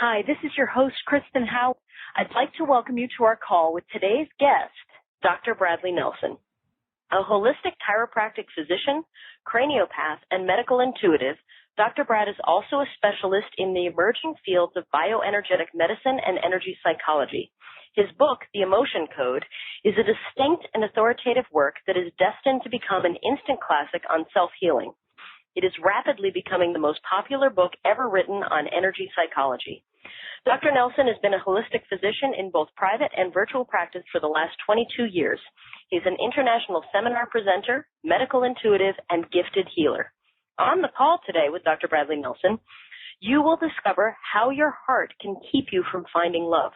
Hi, this is your host, Kristen Howe. I'd like to welcome you to our call with today's guest, Dr. Bradley Nelson. A holistic chiropractic physician, craniopath, and medical intuitive, Dr. Brad is also a specialist in the emerging fields of bioenergetic medicine and energy psychology. His book, The Emotion Code, is a distinct and authoritative work that is destined to become an instant classic on self-healing. It is rapidly becoming the most popular book ever written on energy psychology. Dr. Nelson has been a holistic physician in both private and virtual practice for the last 22 years. He's an international seminar presenter, medical intuitive, and gifted healer. On the call today with Dr. Bradley Nelson, you will discover how your heart can keep you from finding love.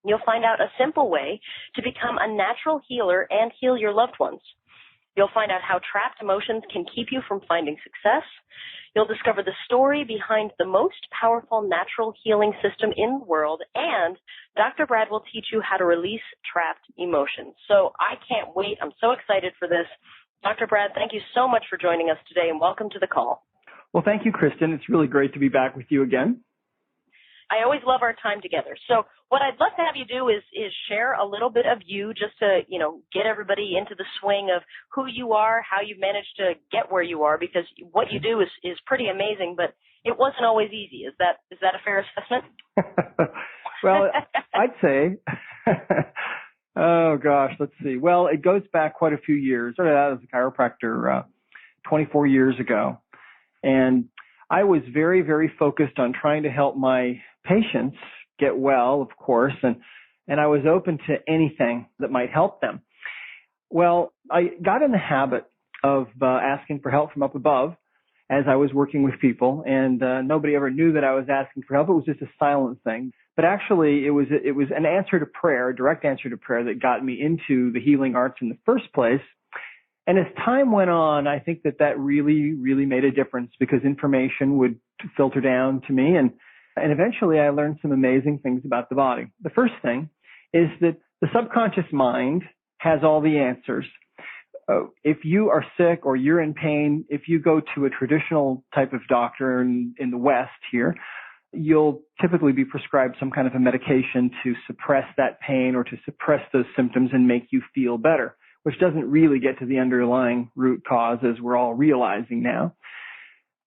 You'll find out a simple way to become a natural healer and heal your loved ones. You'll find out how trapped emotions can keep you from finding success. You'll discover the story behind the most powerful natural healing system in the world, and Dr. Brad will teach you how to release trapped emotions. So I can't wait. I'm so excited for this. Dr. Brad, thank you so much for joining us today, and welcome to the call. Well, thank you, Kristen. It's really great to be back with you again. I always love our time together. So what I'd love to have you do is share a little bit of you, just to, get everybody into the swing of who you are, how you've managed to get where you are, because what you do is pretty amazing, but it wasn't always easy. Is that a fair assessment? Well, I'd say, oh gosh, let's see. Well, it goes back quite a few years. I started out as a chiropractor 24 years ago, and I was very, very focused on trying to help my patients get well, of course, and I was open to anything that might help them. Well, I got in the habit of asking for help from up above as I was working with people, and nobody ever knew that I was asking for help. It was just a silent thing. But actually, it was an answer to prayer, a direct answer to prayer that got me into the healing arts in the first place. And as time went on, I think that really, really made a difference, because information would filter down to me. And eventually I learned some amazing things about the body. The first thing is that the subconscious mind has all the answers. If you are sick or you're in pain, if you go to a traditional type of doctor in the West here, you'll typically be prescribed some kind of a medication to suppress that pain or to suppress those symptoms and make you feel better, which doesn't really get to the underlying root cause, as we're all realizing now.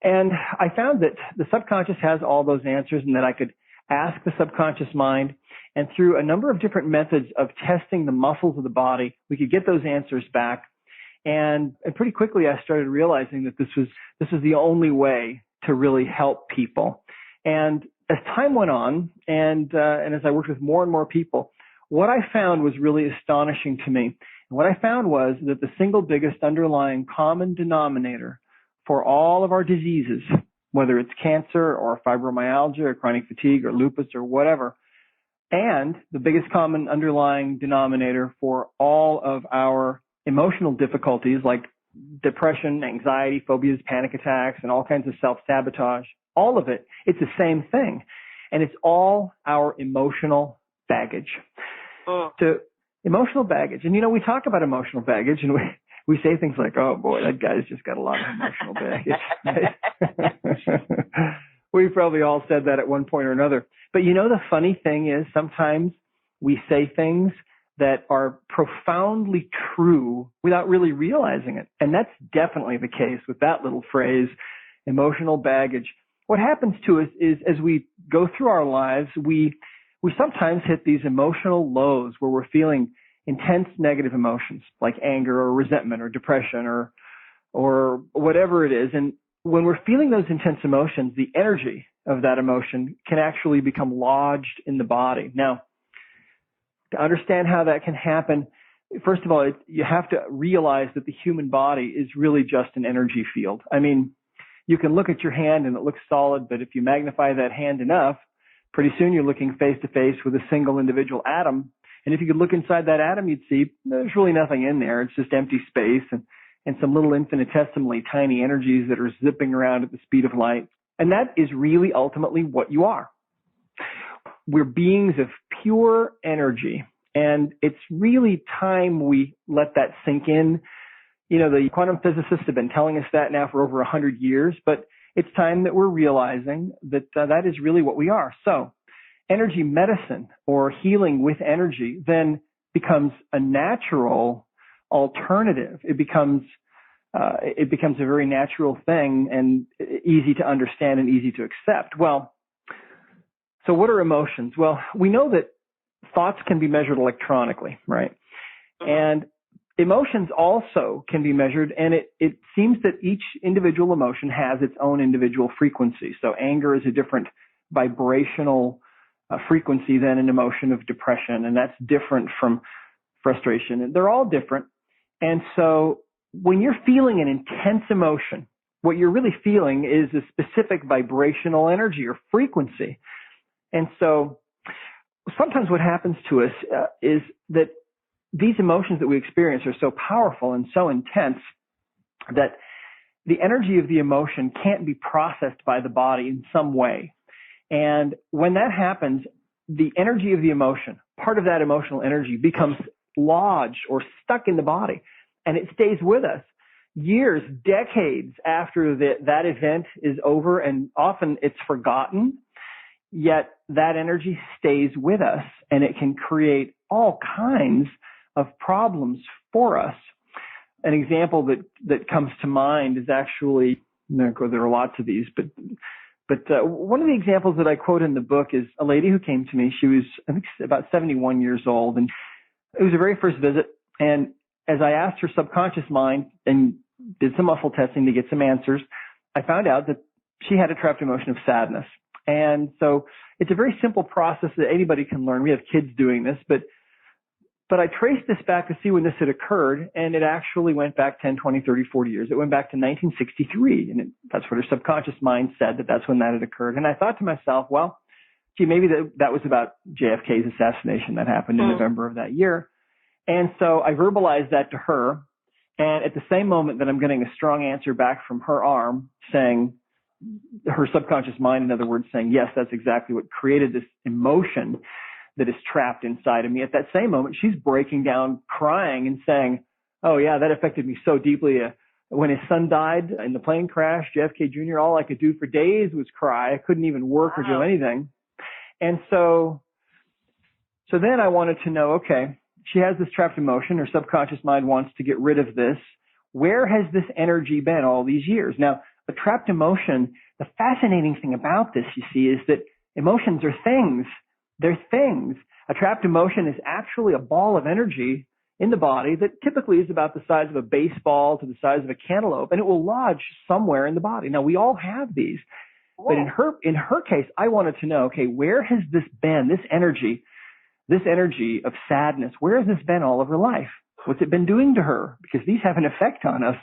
And I found that the subconscious has all those answers, and that I could ask the subconscious mind, and through a number of different methods of testing the muscles of the body, we could get those answers back. And pretty quickly I started realizing that this was the only way to really help people. And as time went on, and as I worked with more and more people, what I found was really astonishing to me. And what I found was that the single biggest underlying common denominator for all of our diseases, whether it's cancer or fibromyalgia or chronic fatigue or lupus or whatever, and the biggest common underlying denominator for all of our emotional difficulties like depression, anxiety, phobias, panic attacks, and all kinds of self-sabotage, all of it, it's the same thing. And it's all our emotional baggage. So emotional baggage. And, we talk about emotional baggage, and we say things like, oh, boy, that guy's just got a lot of emotional baggage. We've probably all said that at one point or another. But, the funny thing is sometimes we say things that are profoundly true without really realizing it. And that's definitely the case with that little phrase, emotional baggage. What happens to us is as we go through our lives, we sometimes hit these emotional lows where we're feeling intense negative emotions like anger or resentment or depression or whatever it is. And when we're feeling those intense emotions, the energy of that emotion can actually become lodged in the body. Now, to understand how that can happen, first of all, you have to realize that the human body is really just an energy field. I mean, you can look at your hand and it looks solid, but if you magnify that hand enough, pretty soon you're looking face to face with a single individual atom. And if you could look inside that atom, you'd see there's really nothing in there. It's just empty space and some little infinitesimally tiny energies that are zipping around at the speed of light. And that is really ultimately what you are. We're beings of pure energy. And it's really time we let that sink in. The quantum physicists have been telling us that now for over 100 years, but it's time that we're realizing that that is really what we are. So energy medicine or healing with energy then becomes a natural alternative. It becomes a very natural thing and easy to understand and easy to accept. Well, so what are emotions? Well, we know that thoughts can be measured electronically, right? And emotions also can be measured, and it seems that each individual emotion has its own individual frequency. So anger is a different vibrational frequency than an emotion of depression, and that's different from frustration. And they're all different. And so when you're feeling an intense emotion, what you're really feeling is a specific vibrational energy or frequency. And so sometimes what happens to us is that these emotions that we experience are so powerful and so intense that the energy of the emotion can't be processed by the body in some way. And when that happens, the energy of the emotion, part of that emotional energy, becomes lodged or stuck in the body, and it stays with us years, decades after that event is over, and often it's forgotten, yet that energy stays with us, and it can create all kinds of problems for us. An example that comes to mind is actually, there are lots of these, but one of the examples that I quote in the book is a lady who came to me. She was, I think, about 71 years old, and it was her very first visit. And as I asked her subconscious mind and did some muscle testing to get some answers, I found out that she had a trapped emotion of sadness. And so it's a very simple process that anybody can learn. We have kids doing this, but I traced this back to see when this had occurred, and it actually went back 10, 20, 30, 40 years. It went back to 1963, and that's what her subconscious mind said, that's when that had occurred. And I thought to myself, well, gee, maybe that was about JFK's assassination that happened in November of that year. And so I verbalized that to her, and at the same moment that I'm getting a strong answer back from her arm saying, her subconscious mind, in other words, saying, yes, that's exactly what created this emotion that is trapped inside of me. At that same moment, she's breaking down, crying and saying, oh yeah, that affected me so deeply. When his son died in the plane crash, JFK Jr., all I could do for days was cry. I couldn't even work or do anything. And so then I wanted to know, okay, she has this trapped emotion. Her subconscious mind wants to get rid of this. Where has this energy been all these years? Now, a trapped emotion, the fascinating thing about this, you see, is that emotions are things. They're things. A trapped emotion is actually a ball of energy in the body that typically is about the size of a baseball to the size of a cantaloupe, and it will lodge somewhere in the body. Now, we all have these, but in her case, I wanted to know, okay, where has this been, this energy of sadness, where has this been all of her life? What's it been doing to her? Because these have an effect on us.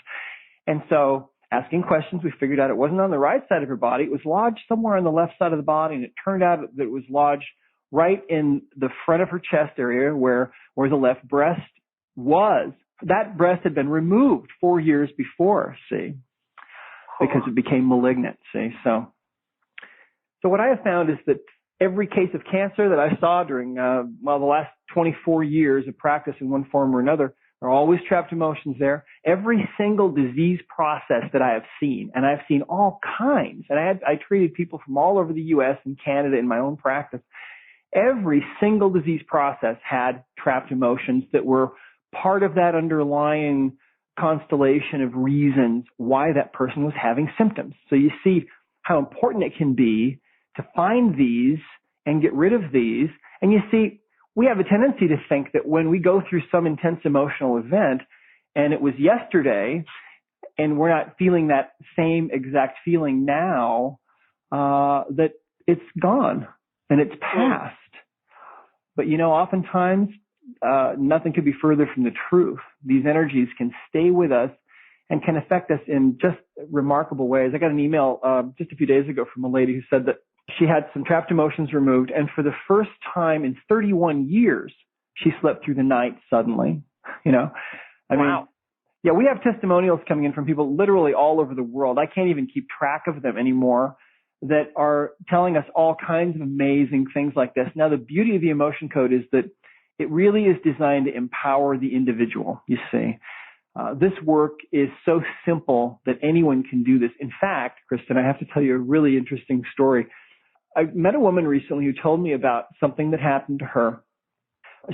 And so asking questions, we figured out it wasn't on the right side of her body. It was lodged somewhere on the left side of the body, and it turned out that it was lodged right in the front of her chest area where the left breast was. That breast had been removed 4 years before, see, because it became malignant, see. So what I have found is that every case of cancer that I saw during, the last 24 years of practice in one form or another, there are always trapped emotions there. Every single disease process that I have seen, and I've seen all kinds, and I treated people from all over the U.S. and Canada in my own practice. Every single disease process had trapped emotions that were part of that underlying constellation of reasons why that person was having symptoms. So you see how important it can be to find these and get rid of these. And you see, we have a tendency to think that when we go through some intense emotional event and it was yesterday and we're not feeling that same exact feeling now, that it's gone and it's past. But oftentimes nothing could be further from the truth. These energies can stay with us and can affect us in just remarkable ways. I got an email just a few days ago from a lady who said that she had some trapped emotions removed, and for the first time in 31 years, she slept through the night suddenly. Wow. mean, yeah, we have testimonials coming in from people literally all over the world. I can't even keep track of them anymore, that are telling us all kinds of amazing things like this. Now, the beauty of the emotion code is that it really is designed to empower the individual, you see. This work is so simple that anyone can do this. In fact, Kristen, I have to tell you a really interesting story. I met a woman recently who told me about something that happened to her.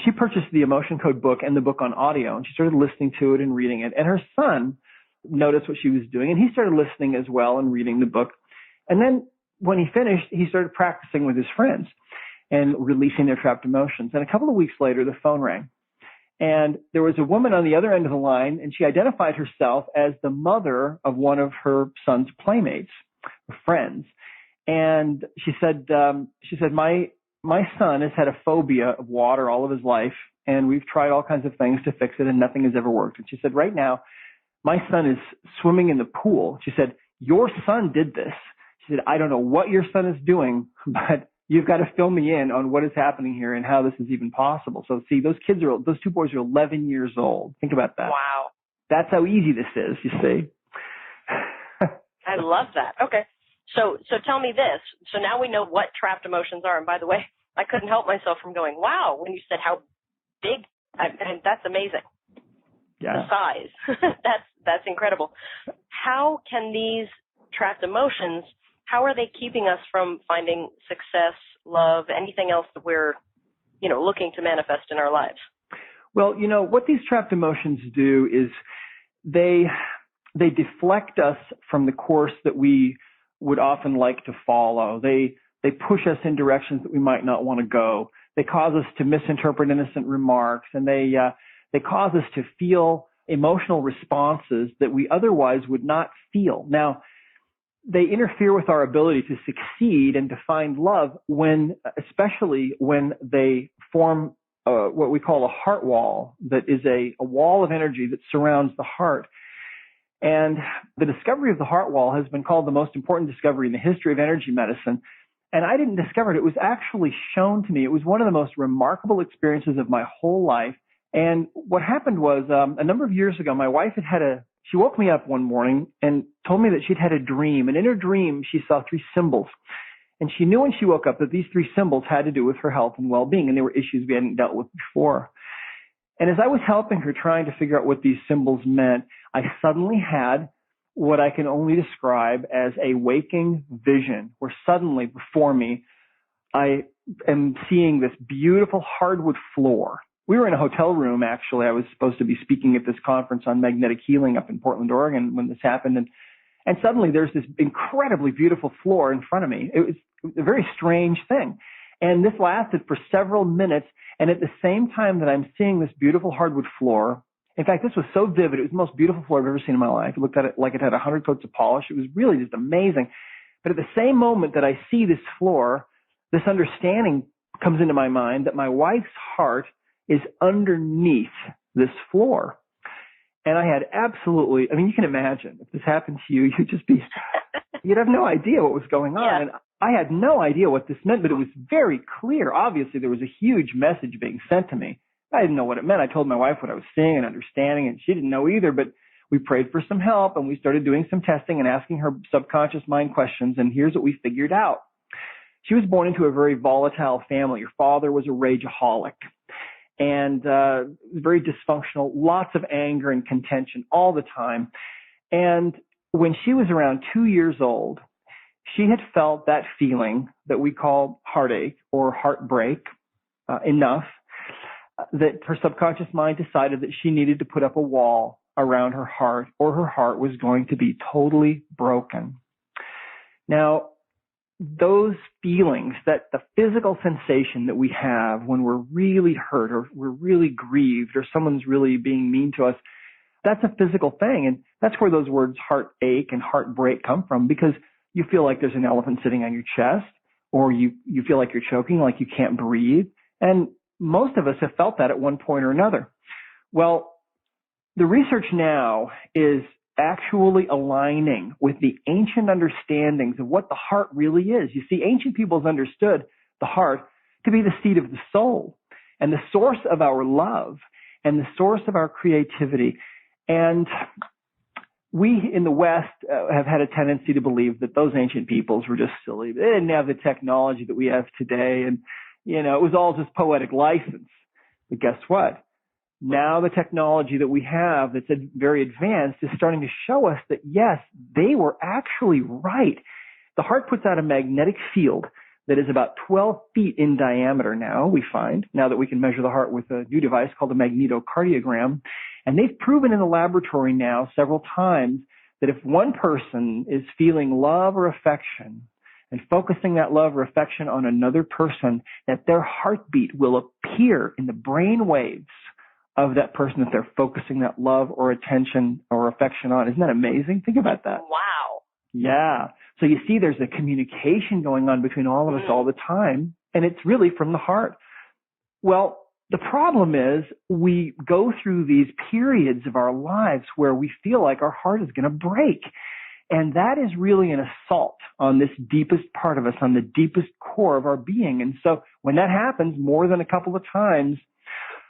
She purchased the Emotion Code book and the book on audio, and she started listening to it and reading it. And her son noticed what she was doing, and he started listening as well and reading the book. And then when he finished, he started practicing with his friends and releasing their trapped emotions. And a couple of weeks later, the phone rang. And there was a woman on the other end of the line, and she identified herself as the mother of one of her son's playmates, or friends. And she said, my son has had a phobia of water all of his life, and we've tried all kinds of things to fix it, and nothing has ever worked. And she said, right now, my son is swimming in the pool. She said, your son did this. She said, I don't know what your son is doing, but you've got to fill me in on what is happening here and how this is even possible. So see, those two boys are 11 years old. Think about that. Wow. That's how easy this is, you see. I love that. Okay. So tell me this. So now we know what trapped emotions are. And by the way, I couldn't help myself from going, wow, when you said how big, and that's amazing. Yeah. The size. That's incredible. How can these trapped emotions, how are they keeping us from finding success, love, anything else that we're, looking to manifest in our lives? Well, what these trapped emotions do is they deflect us from the course that we would often like to follow. They push us in directions that we might not want to go. They cause us to misinterpret innocent remarks, and they cause us to feel emotional responses that we otherwise would not feel. Now, they interfere with our ability to succeed and to find love especially when they form what we call a heart wall, that is a wall of energy that surrounds the heart. And the discovery of the heart wall has been called the most important discovery in the history of energy medicine. And I didn't discover it. It was actually shown to me. It was one of the most remarkable experiences of my whole life. And what happened was a number of years ago, my wife she woke me up one morning and told me that she'd had a dream. And in her dream, she saw 3 symbols. And she knew when she woke up that these 3 symbols had to do with her health and well-being. And they were issues we hadn't dealt with before. And as I was helping her trying to figure out what these symbols meant, I suddenly had what I can only describe as a waking vision, where suddenly before me, I am seeing this beautiful hardwood floor. We were in a hotel room, actually. I was supposed to be speaking at this conference on magnetic healing up in Portland, Oregon when this happened. And suddenly there's this incredibly beautiful floor in front of me. It was a very strange thing. And this lasted for several minutes. And at the same time that I'm seeing this beautiful hardwood floor, in fact, this was so vivid. It was the most beautiful floor I've ever seen in my life. I looked at it like it had 100 coats of polish. It was really just amazing. But at the same moment that I see this floor, this understanding comes into my mind that my wife's heart is underneath this floor. And I had you can imagine if this happened to you, you'd have no idea what was going on. Yeah. And I had no idea what this meant, but it was very clear. Obviously, there was a huge message being sent to me. I didn't know what it meant. I told my wife what I was seeing and understanding, and she didn't know either, but we prayed for some help, and we started doing some testing and asking her subconscious mind questions, and here's what we figured out. She was born into a very volatile family. Her father was a rageaholic and very dysfunctional, lots of anger and contention all the time. And when she was around 2 years old, she had felt that feeling that we call heartache or heartbreak enough that her subconscious mind decided that she needed to put up a wall around her heart, or her heart was going to be totally broken. Now, those feelings, that the physical sensation that we have when we're really hurt or we're really grieved or someone's really being mean to us, that's a physical thing. And that's where those words heartache and heartbreak come from, because you feel like there's an elephant sitting on your chest, or you feel like you're choking, like you can't breathe. And most of us have felt that at one point or another. Well, the research now is actually aligning with the ancient understandings of what the heart really is. You see, ancient peoples understood the heart to be the seat of the soul and the source of our love and the source of our creativity. And we in the West have had a tendency to believe that those ancient peoples were just silly. They didn't have the technology that we have today. And, it was all just poetic license. But guess what? Now the technology that we have that's very advanced is starting to show us that, yes, they were actually right. The heart puts out a magnetic field that is about 12 feet in diameter now, we find, now that we can measure the heart with a new device called a magnetocardiogram. And they've proven in the laboratory now several times that if one person is feeling love or affection and focusing that love or affection on another person, that their heartbeat will appear in the brain waves of that person that they're focusing that love or attention or affection on. Isn't that amazing? Think about that. Wow. Yeah. So you see there's a communication going on between all of us all the time, and it's really from the heart. Well, the problem is we go through these periods of our lives where we feel like our heart is going to break. And that is really an assault on this deepest part of us, on the deepest core of our being. And so when that happens more than a couple of times,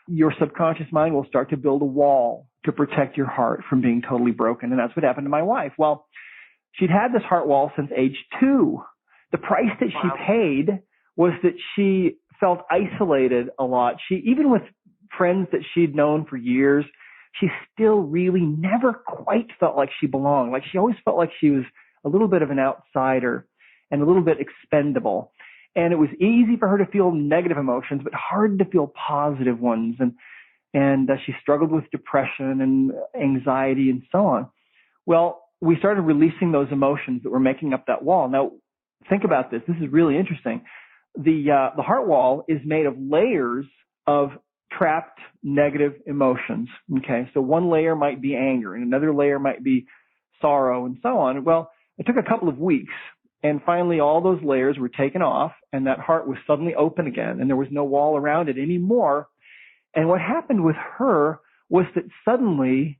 your subconscious mind will start to build a wall to protect your heart from being totally broken. And that's what happened to my wife. Well, she'd had this heart wall since age 2. The price that she paid was that she felt isolated a lot. Even with friends that she'd known for years, she still really never quite felt like she belonged. Like she always felt like she was a little bit of an outsider and a little bit expendable. And it was easy for her to feel negative emotions, but hard to feel positive ones. And she struggled with depression and anxiety and so on. Well, we started releasing those emotions that were making up that wall. Now, think about this. This is really interesting. The heart wall is made of layers of trapped negative emotions. Okay, so one layer might be anger, and another layer might be sorrow, and so on. Well, it took a couple of weeks, and finally all those layers were taken off, and that heart was suddenly open again, and there was no wall around it anymore. And what happened with her was that suddenly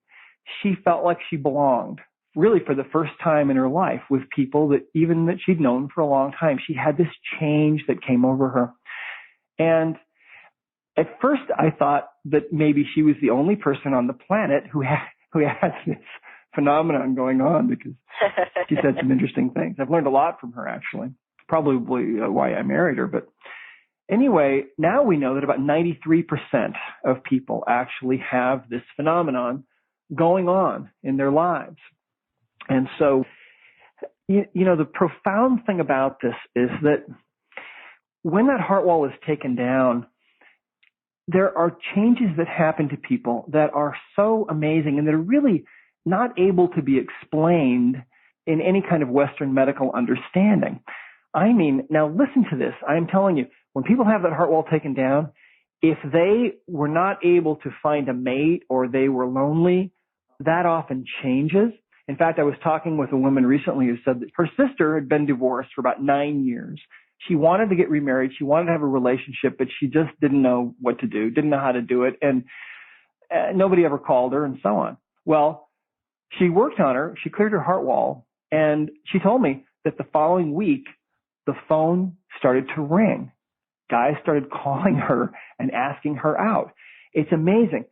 she felt like she belonged, really for the first time in her life, with people that she'd known for a long time. She had this change that came over her. And at first I thought that maybe she was the only person on the planet who had this phenomenon going on, because she said some interesting things. I've learned a lot from her, actually. Probably why I married her. But anyway, now we know that about 93% of people actually have this phenomenon going on in their lives. And so, you know, the profound thing about this is that when that heart wall is taken down, there are changes that happen to people that are so amazing and that are really not able to be explained in any kind of Western medical understanding. I mean, now listen to this. I'm telling you, when people have that heart wall taken down, if they were not able to find a mate or they were lonely, that often changes. In fact, I was talking with a woman recently who said that her sister had been divorced for about 9 years. She wanted to get remarried. She wanted to have a relationship, but she just didn't know what to do, didn't know how to do it, and nobody ever called her and so on. Well, she worked on her. She cleared her heart wall, and she told me that the following week, the phone started to ring. Guys started calling her and asking her out. It's amazing.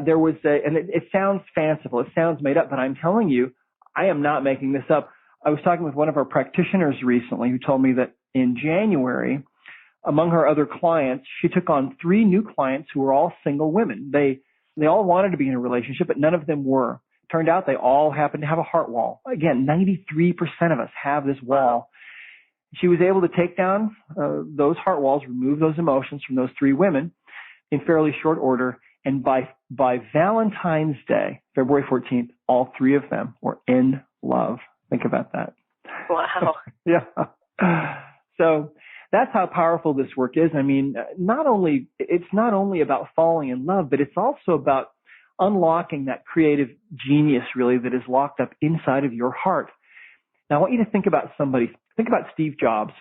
There was and it sounds fanciful. It sounds made up, but I'm telling you, I am not making this up. I was talking with one of our practitioners recently who told me that in January, among her other clients, she took on 3 new clients who were all single women. They all wanted to be in a relationship, but none of them were. Turned out they all happened to have a heart wall. Again, 93% of us have this wall. She was able to take down those heart walls, remove those emotions from those 3 women in fairly short order. And by Valentine's Day, February 14th, all 3 of them were in love. Think about that. Wow. Yeah. So that's how powerful this work is. I mean, it's not only about falling in love, but it's also about unlocking that creative genius, really, that is locked up inside of your heart. Now, I want you to think about somebody. Think about Steve Jobs,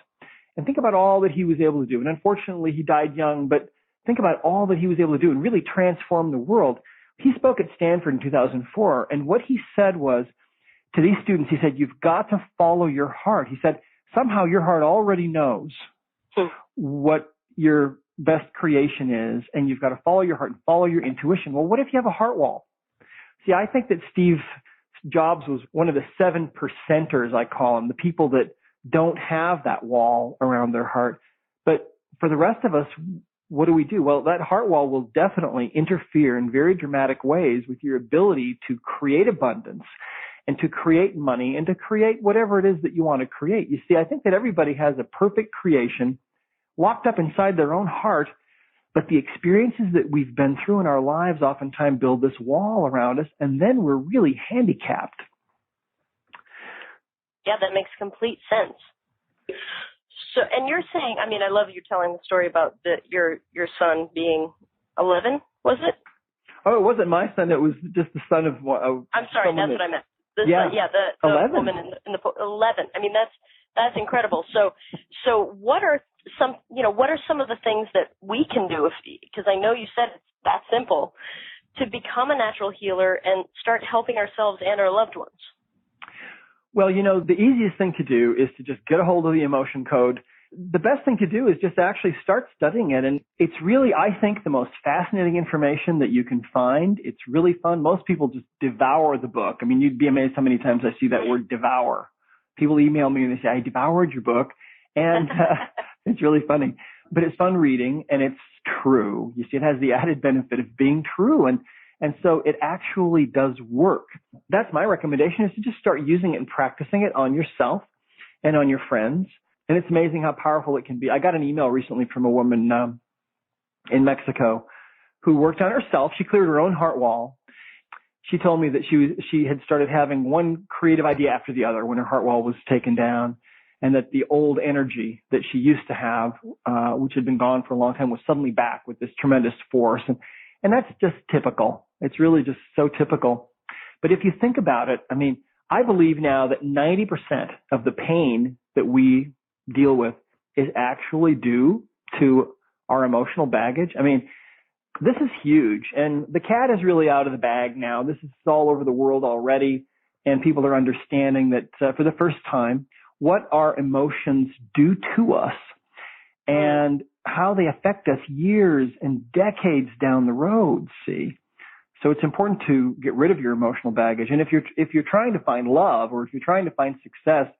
and think about all that he was able to do. And unfortunately, he died young, but think about all that he was able to do and really transform the world. He spoke at Stanford in 2004, and what he said was, to these students, he said, you've got to follow your heart. He said, somehow your heart already knows what your best creation is, and you've got to follow your heart and follow your intuition. Well, what if you have a heart wall? See, I think that Steve Jobs was one of the 7 percenters, I call them, the people that don't have that wall around their heart. But for the rest of us, what do? Well, that heart wall will definitely interfere in very dramatic ways with your ability to create abundance and to create money and to create whatever it is that you want to create. You see, I think that everybody has a perfect creation locked up inside their own heart, but the experiences that we've been through in our lives oftentimes build this wall around us, and then we're really handicapped. Yeah, that makes complete sense. So, and you're saying, I mean, I love you telling the story about your son being 11, was it? Oh, it wasn't my son. It was just the son of I'm sorry, that's what I meant. The 11. woman in the 11. I mean, that's incredible. So what are some of the things that we can do, because I know you said it's that simple, to become a natural healer and start helping ourselves and our loved ones? Well, the easiest thing to do is to just get a hold of the emotion code. The best thing to do is just actually start studying it. And it's really, I think, the most fascinating information that you can find. It's really fun. Most people just devour the book. I mean, you'd be amazed how many times I see that word devour. People email me and they say, I devoured your book. And it's really funny. But it's fun reading, and it's true. You see, it has the added benefit of being true. And so it actually does work. That's my recommendation, is to just start using it and practicing it on yourself and on your friends. And it's amazing how powerful it can be. I got an email recently from a woman in Mexico who worked on herself. She cleared her own heart wall. She told me that she had started having one creative idea after the other when her heart wall was taken down, and that the old energy that she used to have, which had been gone for a long time, was suddenly back with this tremendous force. And that's just typical. It's really just so typical. But if you think about it, I mean, I believe now that 90% of the pain that we deal with is actually due to our emotional baggage. I mean, this is huge. And the cat is really out of the bag now. This is all over the world already. And people are understanding that for the first time, what our emotions do to us and how they affect us years and decades down the road, see? So it's important to get rid of your emotional baggage. And if you're trying to find love, or if you're trying to find success,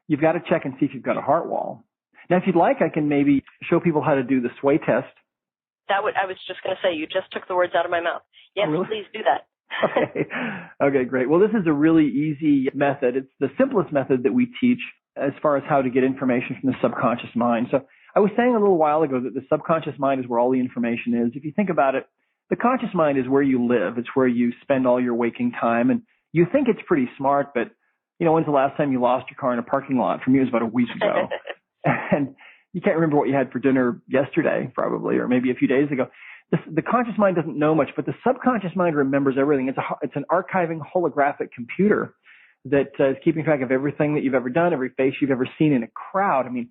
you've got to check and see if you've got a heart wall. Now, if you'd like, I can maybe show people how to do the sway test. I was just going to say, you just took the words out of my mouth. Yes, oh, really? Please do that. Okay, great. Well, this is a really easy method. It's the simplest method that we teach as far as how to get information from the subconscious mind. So I was saying a little while ago that the subconscious mind is where all the information is. If you think about it, the conscious mind is where you live. It's where you spend all your waking time. And you think it's pretty smart, but, when's the last time you lost your car in a parking lot? For me, it was about a week ago. And you can't remember what you had for dinner yesterday, probably, or maybe a few days ago. The conscious mind doesn't know much, but the subconscious mind remembers everything. It's an archiving holographic computer that is keeping track of everything that you've ever done, every face you've ever seen in a crowd. I mean,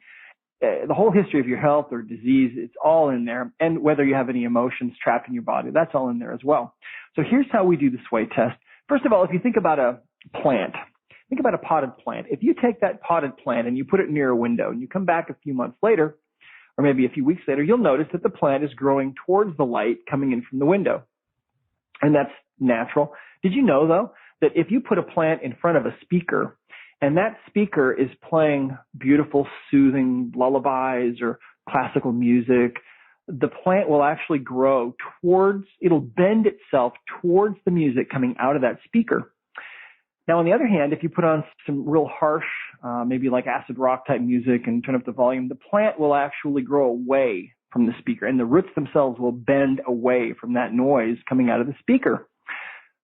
the whole history of your health or disease, it's all in there. And whether you have any emotions trapped in your body, that's all in there as well. So here's how we do the sway test. First of all, if you think about a plant, think about a potted plant. If you take that potted plant and you put it near a window and you come back a few months later, or maybe a few weeks later, you'll notice that the plant is growing towards the light coming in from the window. And that's natural. Did you know, though, that if you put a plant in front of a speaker, and that speaker is playing beautiful, soothing lullabies or classical music, the plant will actually grow it'll bend itself towards the music coming out of that speaker. Now, on the other hand, if you put on some real harsh, maybe like acid rock type music and turn up the volume, the plant will actually grow away from the speaker, and the roots themselves will bend away from that noise coming out of the speaker.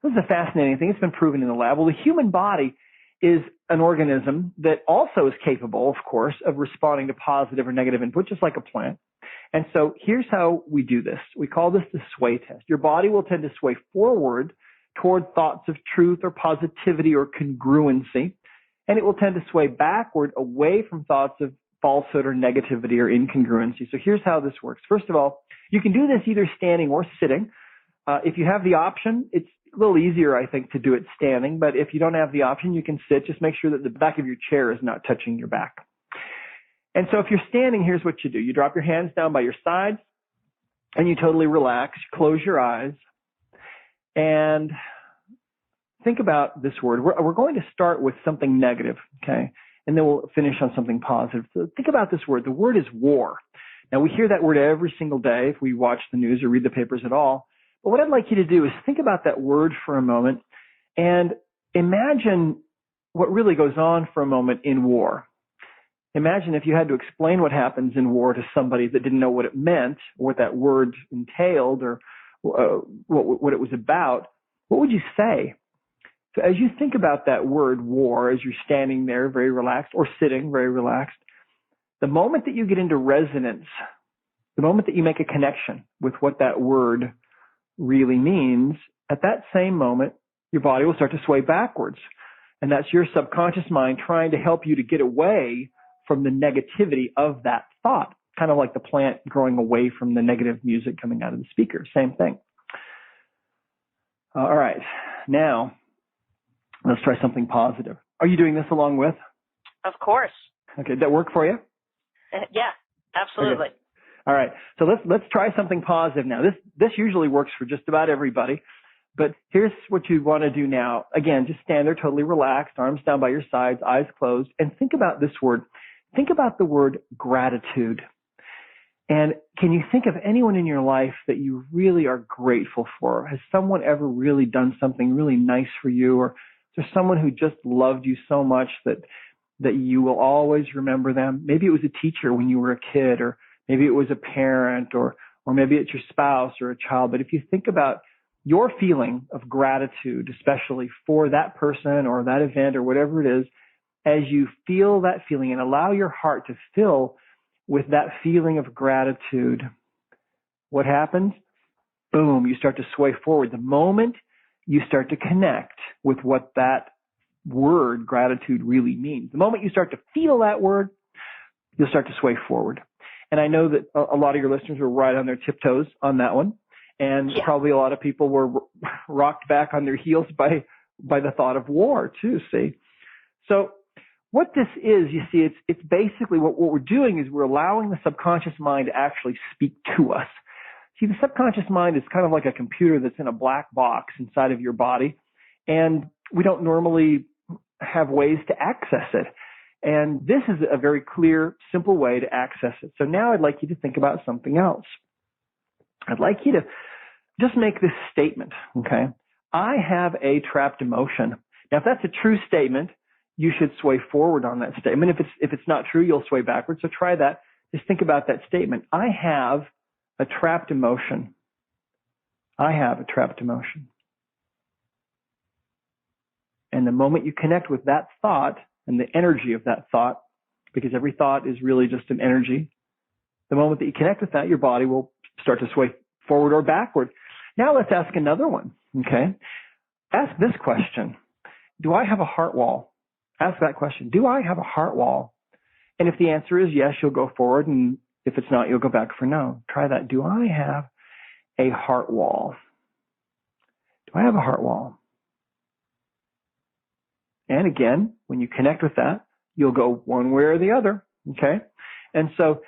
This is a fascinating thing. It's been proven in the lab. Well, the human body is an organism that also is capable, of course, of responding to positive or negative input, just like a plant. And so here's how we do this. We call this the sway test. Your body will tend to sway forward toward thoughts of truth or positivity or congruency, and it will tend to sway backward away from thoughts of falsehood or negativity or incongruency. So here's how this works. First of all, you can do this either standing or sitting. If you have the option, it's a little easier, I think, to do it standing, but if you don't have the option, you can sit. Just make sure that the back of your chair is not touching your back. And so if you're standing, here's what you do. You drop your hands down by your sides, and you totally relax. You close your eyes, and think about this word. We're going to start with something negative, okay? And then we'll finish on something positive. So think about this word. The word is war. Now, we hear that word every single day if we watch the news or read the papers at all. But what I'd like you to do is think about that word for a moment and imagine what really goes on for a moment in war. Imagine if you had to explain what happens in war to somebody that didn't know what it meant, or what that word entailed, or what it was about. What would you say? So as you think about that word war, as you're standing there very relaxed or sitting very relaxed, the moment that you get into resonance, the moment that you make a connection with what that word really means, at that same moment, your body will start to sway backwards. And that's your subconscious mind trying to help you to get away from the negativity of that thought, kind of like the plant growing away from the negative music coming out of the speaker. Same thing. All right. Now, let's try something positive. Are you doing this along with? Of course. Okay. Did that work for you? Yeah, absolutely. Okay. All right. So let's try something positive now. This usually works for just about everybody. But here's what you want to do now. Again, just stand there totally relaxed, arms down by your sides, eyes closed, and think about this word. Think about the word gratitude. And can you think of anyone in your life that you really are grateful for? Has someone ever really done something really nice for you? Or is there someone who just loved you so much that you will always remember them? Maybe it was a teacher when you were a kid, or maybe it was a parent, or maybe it's your spouse or a child. But if you think about your feeling of gratitude, especially for that person or that event or whatever it is, as you feel that feeling and allow your heart to fill with that feeling of gratitude, what happens? Boom, you start to sway forward. The moment you start to connect with what that word gratitude really means, the moment you start to feel that word, you'll start to sway forward. And I know that a lot of your listeners were right on their tiptoes on that one. And probably a lot of people were rocked back on their heels by the thought of war too, see? So what this is, you see, it's basically what we're doing is we're allowing the subconscious mind to actually speak to us. See, the subconscious mind is kind of like a computer that's in a black box inside of your body, and we don't normally have ways to access it. And this is a very clear, simple way to access it. So now I'd like you to think about something else. I'd like you to just make this statement, okay? I have a trapped emotion. Now, if that's a true statement, you should sway forward on that statement. If it's not true, you'll sway backwards. So try that. Just think about that statement. I have a trapped emotion. I have a trapped emotion. And the moment you connect with that thought and the energy of that thought, because every thought is really just an energy, the moment that you connect with that, your body will start to sway forward or backward. Now let's ask another one, okay? Ask this question. Do I have a heart wall? Ask that question. Do I have a heart wall? And if the answer is yes, you'll go forward. And if it's not, you'll go back for no. Try that. Do I have a heart wall? Do I have a heart wall? And again, when you connect with that, you'll go one way or the other, okay? And so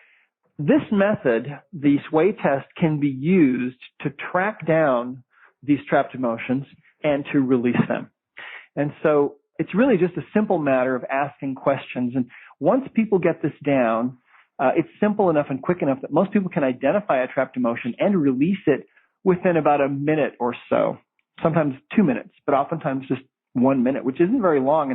this method, the sway test, can be used to track down these trapped emotions and to release them. And so it's really just a simple matter of asking questions. And once people get this down, it's simple enough and quick enough that most people can identify a trapped emotion and release it within about a minute or so, sometimes 2 minutes, but oftentimes just 1 minute, which isn't very long.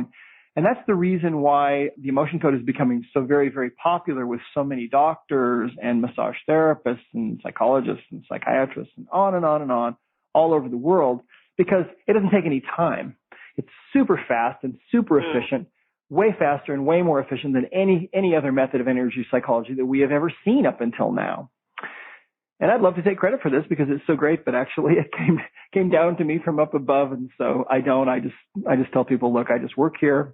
And that's the reason why the emotion code is becoming so very, very popular with so many doctors and massage therapists and psychologists and psychiatrists and on and on and on all over the world, because it doesn't take any time. It's super fast and super efficient, way faster and way more efficient than any other method of energy psychology that we have ever seen up until now. And I'd love to take credit for this because it's so great, but actually it came down to me from up above, and so I just tell people, look, I just work here.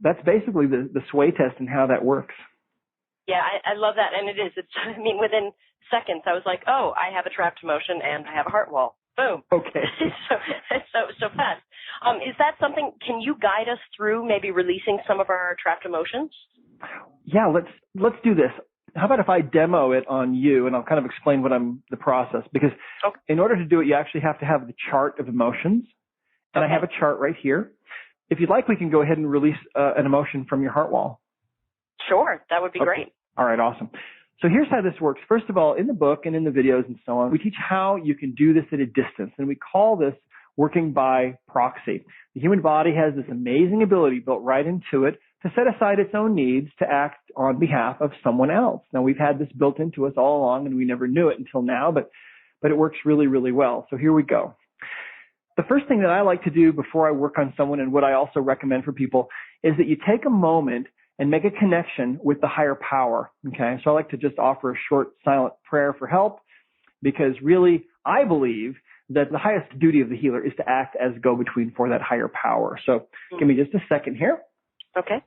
That's basically the sway test and how that works. Yeah, I love that, and it is. I mean, within seconds, I was like, oh, I have a trapped emotion and I have a heart wall. Boom. Okay. so fast. Is that something? Can you guide us through maybe releasing some of our trapped emotions? Yeah, let's do this. How about if I demo it on you, and I'll kind of explain the process, because in order to do it, you actually have to have the chart of emotions, and I have a chart right here. If you'd like, we can go ahead and release an emotion from your heart wall. Sure, that would be great. All right, awesome. So here's how this works. First of all, in the book and in the videos and so on, we teach how you can do this at a distance, and we call this working by proxy. The human body has this amazing ability built right into it to set aside its own needs to act on behalf of someone else. Now, we've had this built into us all along, and we never knew it until now, but it works really, really well. So here we go. The first thing that I like to do before I work on someone, and what I also recommend for people, is that you take a moment and make a connection with the higher power. Okay, so I like to just offer a short silent prayer for help, because really I believe that the highest duty of the healer is to act as go-between for that higher power. So give me just a second here. Okay.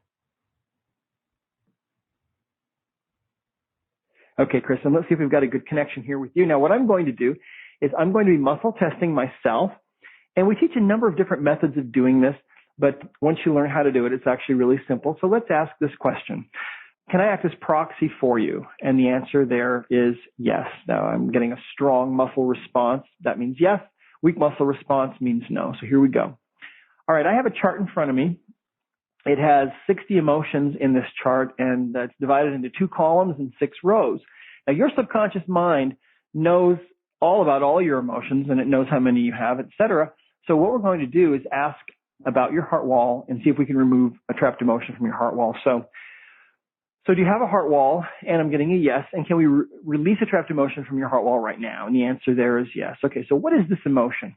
Okay, Kristen, let's see if we've got a good connection here with you. Now, what I'm going to do is I'm going to be muscle testing myself, and we teach a number of different methods of doing this, but once you learn how to do it, it's actually really simple. So let's ask this question. Can I act as proxy for you? And the answer there is yes. Now, I'm getting a strong muscle response. That means yes. Weak muscle response means no. So here we go. All right, I have a chart in front of me. It has 60 emotions in this chart, and it's divided into 2 columns and 6 rows. Now, your subconscious mind knows all about all your emotions, and it knows how many you have, etc. So what we're going to do is ask about your heart wall and see if we can remove a trapped emotion from your heart wall. So do you have a heart wall? And I'm getting a yes. And can we release a trapped emotion from your heart wall right now? And the answer there is yes. Okay, so what is this emotion?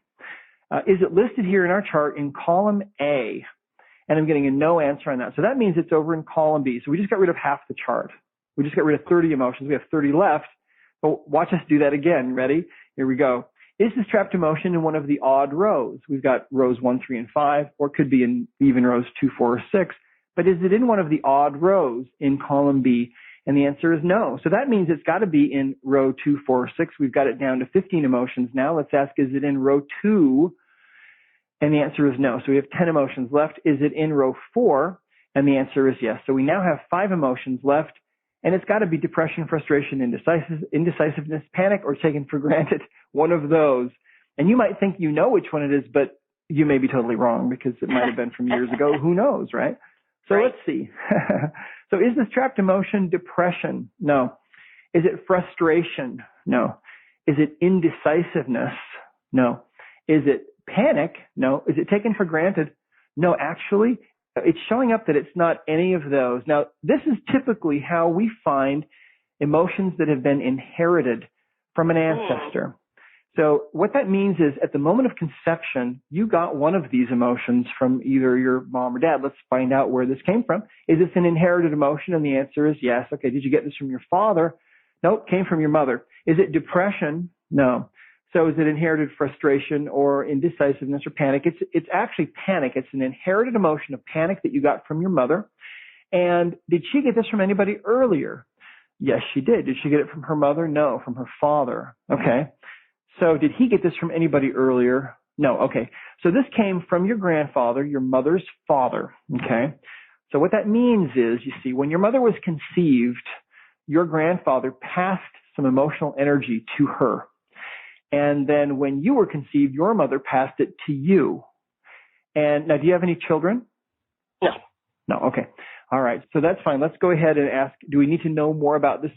Is it listed here in our chart in column A? And I'm getting a no answer on that. So that means it's over in column B. So we just got rid of half the chart. We just got rid of 30 emotions. We have 30 left. But watch us do that again. Ready? Here we go. Is this trapped emotion in one of the odd rows? We've got rows 1, 3, and 5, or it could be in even rows 2, 4, or 6. But is it in one of the odd rows in column B? And the answer is no. So that means it's got to be in row 2, 4, or 6. We've got it down to 15 emotions now. Let's ask, is it in row 2? And the answer is no. So we have 10 emotions left. Is it in row 4? And the answer is yes. So we now have 5 emotions left. And it's got to be depression, frustration, indecisiveness, panic, or taken for granted, one of those. And you might think you know which one it is, but you may be totally wrong because it might have been from years ago. Who knows, right? So Let's see. So is this trapped emotion depression? No. Is it frustration? No. Is it indecisiveness? No. Is it panic? No. Is it taken for granted? No, actually, it's showing up that it's not any of those. Now, this is typically how we find emotions that have been inherited from an ancestor. So what that means is at the moment of conception, you got one of these emotions from either your mom or dad. Let's find out where this came from. Is this an inherited emotion? And the answer is yes. Okay, did you get this from your father? Nope, came from your mother. Is it depression? No. So is it inherited frustration or indecisiveness or panic? It's actually panic. It's an inherited emotion of panic that you got from your mother. And did she get this from anybody earlier? Yes, she did. Did she get it from her mother? No, from her father. Okay. So did he get this from anybody earlier? No. Okay. So this came from your grandfather, your mother's father. Okay. So what that means is, you see, when your mother was conceived, your grandfather passed some emotional energy to her. And then when you were conceived, your mother passed it to you. And now, do you have any children? No. No. Okay. All right. So that's fine. Let's go ahead and ask, do we need to know more about this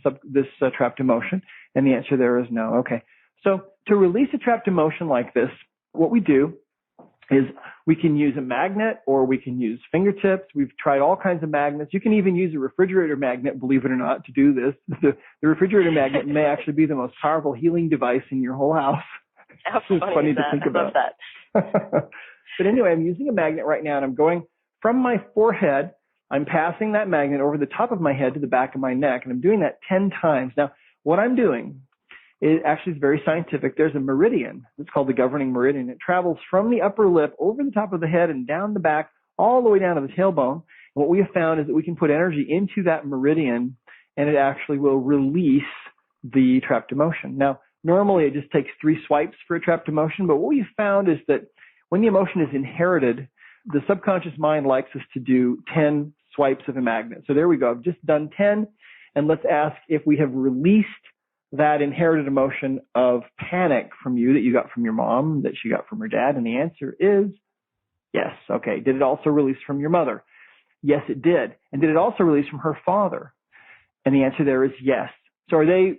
trapped emotion? And the answer there is no. Okay. So to release a trapped emotion like this, what we do is we can use a magnet or we can use fingertips. We've tried all kinds of magnets. You can even use a refrigerator magnet, believe it or not, to do this. The refrigerator magnet may actually be the most powerful healing device in your whole house. How funny is to that? think I about. love that. But anyway, I'm using a magnet right now, and I'm going from my forehead. I'm passing that magnet over the top of my head to the back of my neck, and I'm doing that 10 times. Now, what I'm doing it actually is very scientific. There's a meridian. It's called the governing meridian. It travels from the upper lip over the top of the head and down the back all the way down to the tailbone. And what we have found is that we can put energy into that meridian and it actually will release the trapped emotion. Now, normally it just takes 3 swipes for a trapped emotion, but what we have found is that when the emotion is inherited, the subconscious mind likes us to do 10 swipes of a magnet. So there we go. I've just done 10, and let's ask if we have released that inherited emotion of panic from you that you got from your mom, that she got from her dad? And the answer is yes. Okay. Did it also release from your mother? Yes, it did. And did it also release from her father? And the answer there is yes. So are they,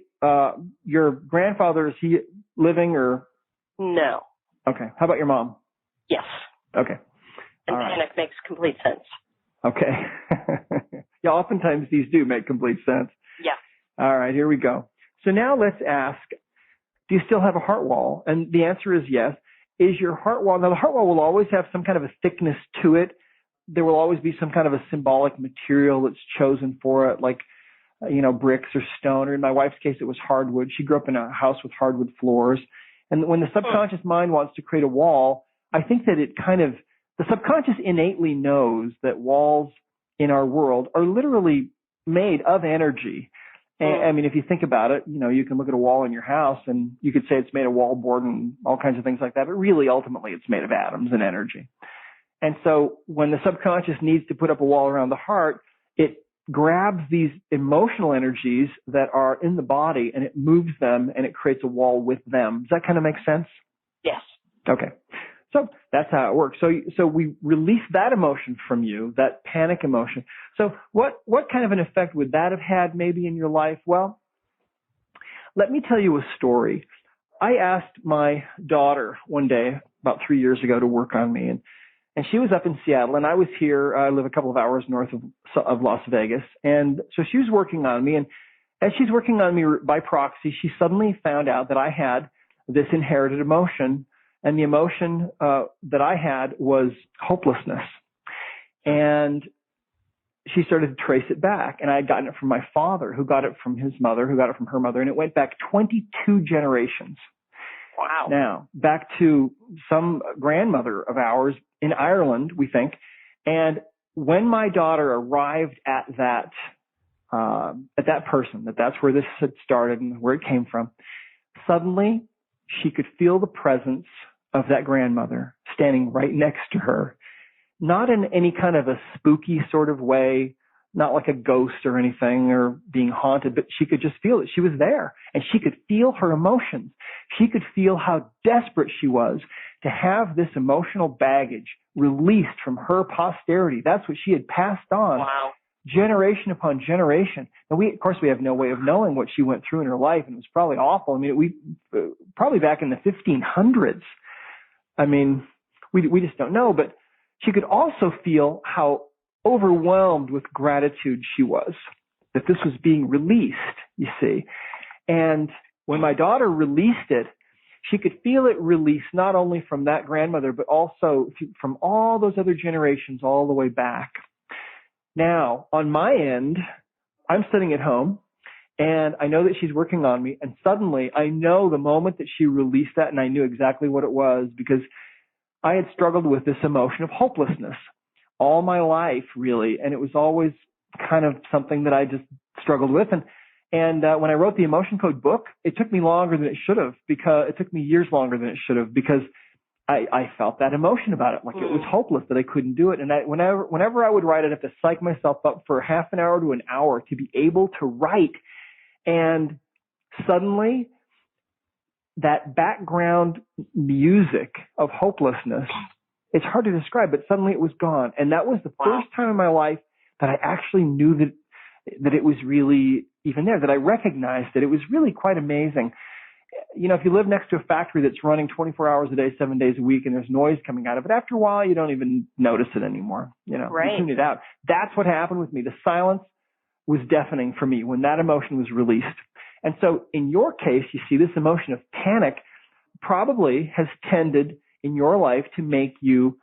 your grandfather, is he living or? No. Okay. How about your mom? Yes. Okay. And all right. panic makes complete sense. Okay. Yeah, oftentimes these do make complete sense. Yeah. All right, here we go. So now let's ask, do you still have a heart wall? And the answer is yes. Is your heart wall, now the heart wall will always have some kind of a thickness to it. There will always be some kind of a symbolic material that's chosen for it, like, bricks or stone, or in my wife's case, it was hardwood. She grew up in a house with hardwood floors. And when the subconscious mind wants to create a wall, I think that the subconscious innately knows that walls in our world are literally made of energy. And, I mean, if you think about it, you can look at a wall in your house and you could say it's made of wallboard and all kinds of things like that, but really, ultimately, it's made of atoms and energy. And so when the subconscious needs to put up a wall around the heart, it grabs these emotional energies that are in the body and it moves them and it creates a wall with them. Does that kind of make sense? Yes. Okay. So that's how it works. So we release that emotion from you, that panic emotion. So what kind of an effect would that have had maybe in your life? Well, let me tell you a story. I asked my daughter one day about 3 years ago to work on me, and she was up in Seattle, and I was here. I live a couple of hours north of Las Vegas, and so she was working on me, and as she's working on me by proxy, she suddenly found out that I had this inherited emotion, and the emotion that I had was hopelessness. And she started to trace it back, and I had gotten it from my father, who got it from his mother, who got it from her mother, and it went back 22 generations. Wow. Now, back to some grandmother of ours in Ireland, we think. And when my daughter arrived at that person, that's where this had started and where it came from, suddenly she could feel the presence of that grandmother standing right next to her, not in any kind of a spooky sort of way, not like a ghost or anything or being haunted, but she could just feel that she was there, and she could feel her emotions. She could feel how desperate she was to have this emotional baggage released from her posterity. That's what she had passed on. Wow. Generation upon generation. And of course, we have no way of knowing what she went through in her life, and it was probably awful. I mean, we probably back in the 1500s. I mean, we just don't know. But she could also feel how overwhelmed with gratitude she was that this was being released, you see. And when my daughter released it, she could feel it release not only from that grandmother, but also from all those other generations all the way back. Now, on my end, I'm sitting at home, and I know that she's working on me, and suddenly I know the moment that she released that, and I knew exactly what it was, because I had struggled with this emotion of hopelessness all my life, really, and it was always kind of something that I just struggled with. And when I wrote the Emotion Code book, it took me longer than it should have, because it took me years longer than it should have, because I felt that emotion about it, like it was hopeless, that I couldn't do it. And whenever I would write, I'd have to psych myself up for half an hour to an hour to be able to write. And suddenly, that background music of hopelessness, it's hard to describe, but suddenly it was gone. And that was the first time in my life that I actually knew that it was really even there, that I recognized that it was really quite amazing. If you live next to a factory that's running 24 hours a day, 7 days a week, and there's noise coming out of it, after a while, you don't even notice it anymore. Right. You tune it out. That's what happened with me. The silence was deafening for me when that emotion was released. And so in your case, you see, this emotion of panic probably has tended in your life to make you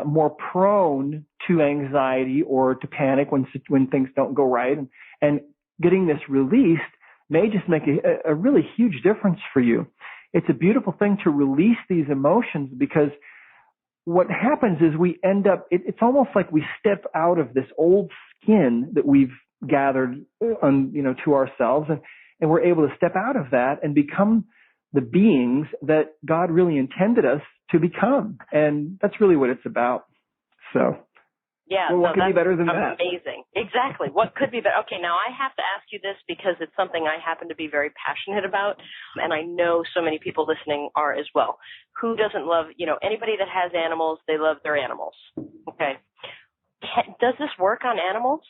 more prone to anxiety or to panic when things don't go right. And getting this released may just make a really huge difference for you. It's a beautiful thing to release these emotions, because what happens is we end up, it's almost like we step out of this old skin that we've gathered to ourselves, and we're able to step out of that and become the beings that God really intended us to become. And that's really what it's about. So, yeah, what could be better than that? Amazing. Exactly. What could be better? Okay, now I have to ask you this because it's something I happen to be very passionate about, and I know so many people listening are as well. Who doesn't love, anybody that has animals, they love their animals. Okay. Does this work on animals?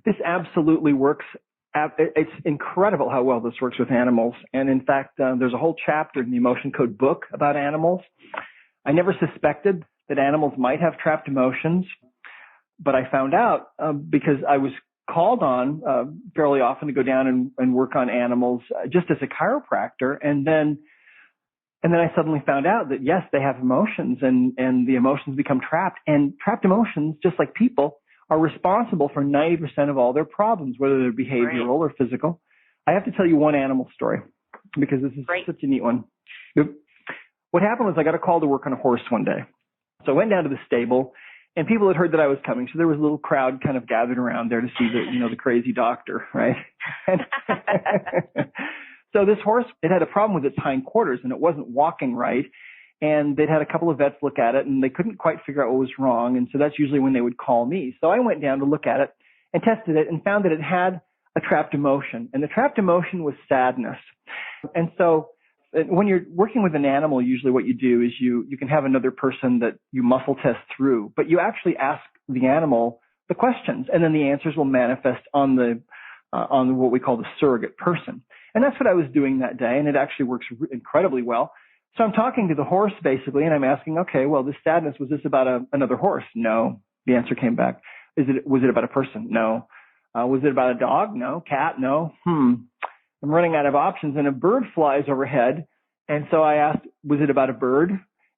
This absolutely works It's incredible how well this works with animals. And in fact, there's a whole chapter in the Emotion Code book about animals. I never suspected that animals might have trapped emotions, but I found out because I was called on fairly often to go down and work on animals just as a chiropractor. And then I suddenly found out that, yes, they have emotions, and the emotions become trapped. And trapped emotions, just like people, are responsible for 90% of all their problems, whether they're behavioral or physical. I have to tell you one animal story because this is such a neat one. What happened was I got a call to work on a horse one day. So I went down to the stable, and people had heard that I was coming. So there was a little crowd kind of gathered around there to see the crazy doctor, right? And so this horse, it had a problem with its hindquarters, and it wasn't walking right. And they'd had a couple of vets look at it, and they couldn't quite figure out what was wrong. And so that's usually when they would call me. So I went down to look at it and tested it and found that it had a trapped emotion. And the trapped emotion was sadness. And so when you're working with an animal, usually what you do is you can have another person that you muscle test through, but you actually ask the animal the questions, and then the answers will manifest on what we call the surrogate person. And that's what I was doing that day, and it actually works incredibly well. So I'm talking to the horse basically, and I'm asking, okay, well, this sadness, was this about another horse? No. The answer came back. Was it about a person? No. Was it about a dog? No. Cat? No. I'm running out of options, and a bird flies overhead. And so I asked, was it about a bird?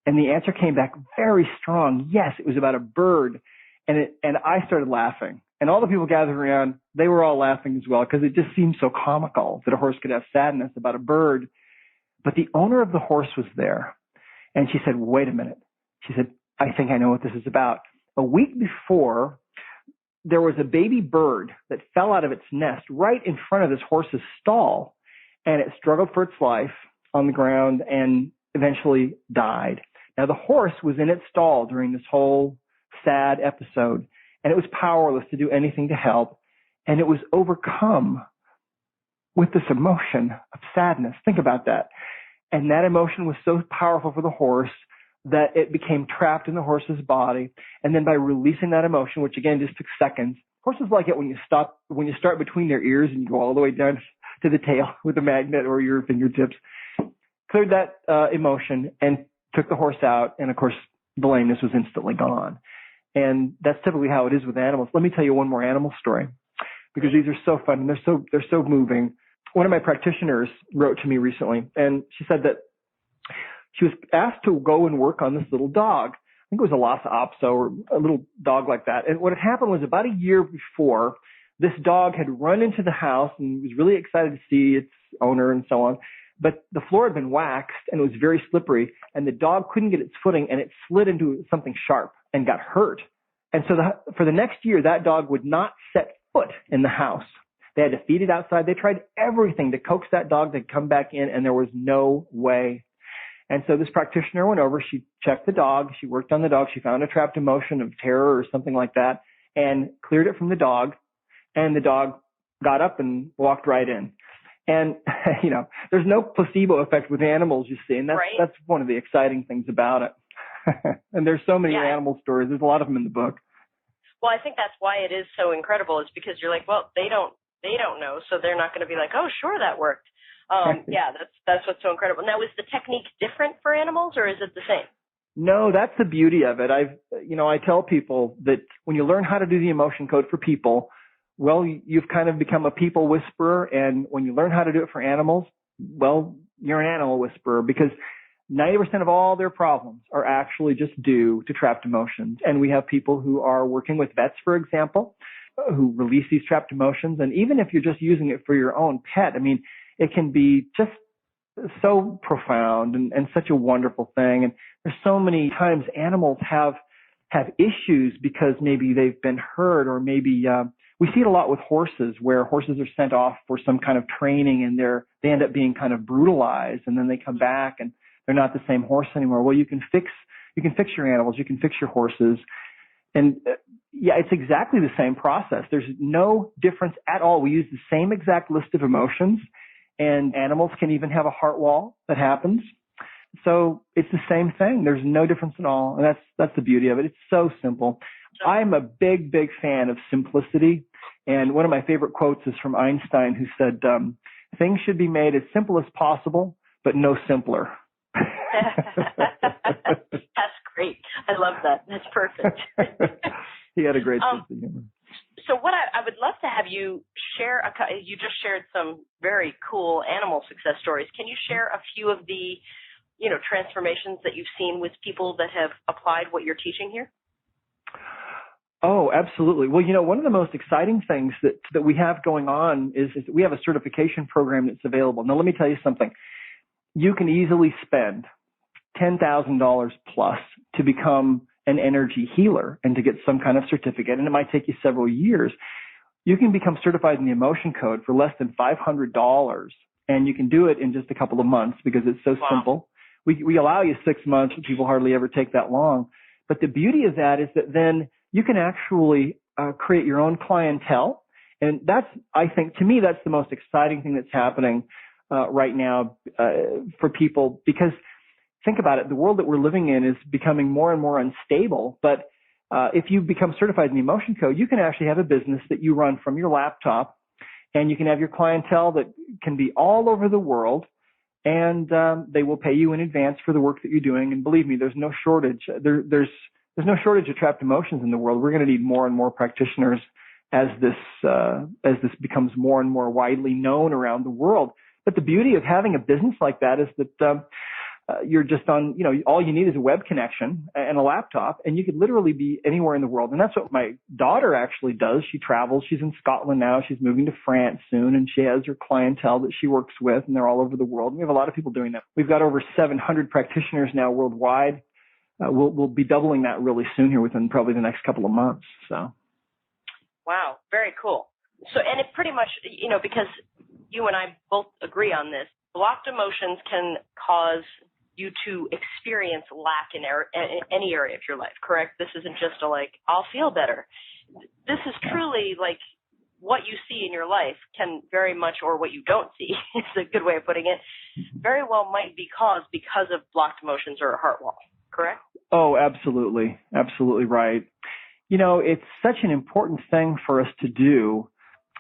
And the answer came back very strong. Yes, it was about a bird. And I started laughing. And all the people gathered around, they were all laughing as well, because it just seemed so comical that a horse could have sadness about a bird. But the owner of the horse was there. And she said, wait a minute. She said, I think I know what this is about. A week before, there was a baby bird that fell out of its nest right in front of this horse's stall. And it struggled for its life on the ground and eventually died. Now, the horse was in its stall during this whole sad episode, and it was powerless to do anything to help. And it was overcome with this emotion of sadness. Think about that. And that emotion was so powerful for the horse that it became trapped in the horse's body. And then by releasing that emotion, which again just took seconds, horses like it when you start between their ears and you go all the way down to the tail with a magnet or your fingertips, cleared that emotion and took the horse out. And of course, the lameness was instantly gone. And that's typically how it is with animals. Let me tell you one more animal story, because these are so fun and they're so moving. One of my practitioners wrote to me recently, and she said that she was asked to go and work on this little dog. I think it was a Lhasa Apso or a little dog like that. And what had happened was about a year before, this dog had run into the house and was really excited to see its owner and so on. But the floor had been waxed and it was very slippery, and the dog couldn't get its footing, and it slid into something sharp and got hurt. And so for the next year, that dog would not set foot in the house. They had to feed it outside. They tried everything to coax that dog to come back in, and there was no way. And so this practitioner went over. She checked the dog. She worked on the dog. She found a trapped emotion of terror or something like that and cleared it from the dog. And the dog got up and walked right in. And, there's no placebo effect with animals, you see. And that's one of the exciting things about it. And there's so many animal stories. There's a lot of them in the book. Well, I think that's why it is so incredible, is because you're like, well, they don't know, so they're not going to be like, oh, sure, that worked. That's what's so incredible. Now, is the technique different for animals, or is it the same? No, that's the beauty of it. I tell people that when you learn how to do the emotion code for people, well, you've kind of become a people whisperer. And when you learn how to do it for animals, well, you're an animal whisperer, because 90% of all their problems are actually just due to trapped emotions. And we have people who are working with vets, for example, who release these trapped emotions. And even if you're just using it for your own pet, it can be just so profound and such a wonderful thing. And there's so many times animals have issues because maybe they've been hurt, or maybe we see it a lot with horses, where horses are sent off for some kind of training and they end up being kind of brutalized, and then they come back and they're not the same horse anymore. Well, you can fix your animals, you can fix your horses. And it's exactly the same process. There's no difference at all. We use the same exact list of emotions, and animals can even have a Heartwall that happens. So it's the same thing. There's no difference at all. And that's the beauty of it. It's so simple. I'm a big, big fan of simplicity. And one of my favorite quotes is from Einstein, who said, things should be made as simple as possible, but no simpler. That's great. I love that. That's perfect. He had a great sense of humor. So what I would love to have you share, you just shared some very cool animal success stories. Can you share a few of the, transformations that you've seen with people that have applied what you're teaching here? Oh, absolutely. Well, one of the most exciting things that we have going on is that we have a certification program that's available. Now, let me tell you something. You can easily spend $10,000 plus to become an energy healer and to get some kind of certificate, and it might take you several years. You can become certified in the emotion code for less than $500, and you can do it in just a couple of months because it's so simple. We allow you 6 months, but people hardly ever take that long. But the beauty of that is that then you can actually create your own clientele, and that's, I think, to me, that's the most exciting thing that's happening right now for people, because think about it, the world that we're living in is becoming more and more unstable, but if you become certified in the emotion code, you can actually have a business that you run from your laptop, and you can have your clientele that can be all over the world, and they will pay you in advance for the work that you're doing. And believe me, there's no shortage. There's no shortage of trapped emotions in the world. We're going to need more and more practitioners as this becomes more and more widely known around the world. But the beauty of having a business like that is that you're just on, all you need is a web connection and a laptop, and you could literally be anywhere in the world. And that's what my daughter actually does. She travels. She's in Scotland now. She's moving to France soon, and she has her clientele that she works with, and they're all over the world. And we have a lot of people doing that. We've got over 700 practitioners now worldwide. We'll be doubling that really soon here within probably the next couple of months. So. Wow, very cool. So, and it pretty much, because you and I both agree on this, blocked emotions can cause you to experience lack in any area of your life, correct? This isn't just I'll feel better. This is truly what you see in your life can very much, or what you don't see is a good way of putting it, very well might be caused because of blocked emotions or a heart wall, correct? Oh, absolutely. Absolutely right. It's such an important thing for us to do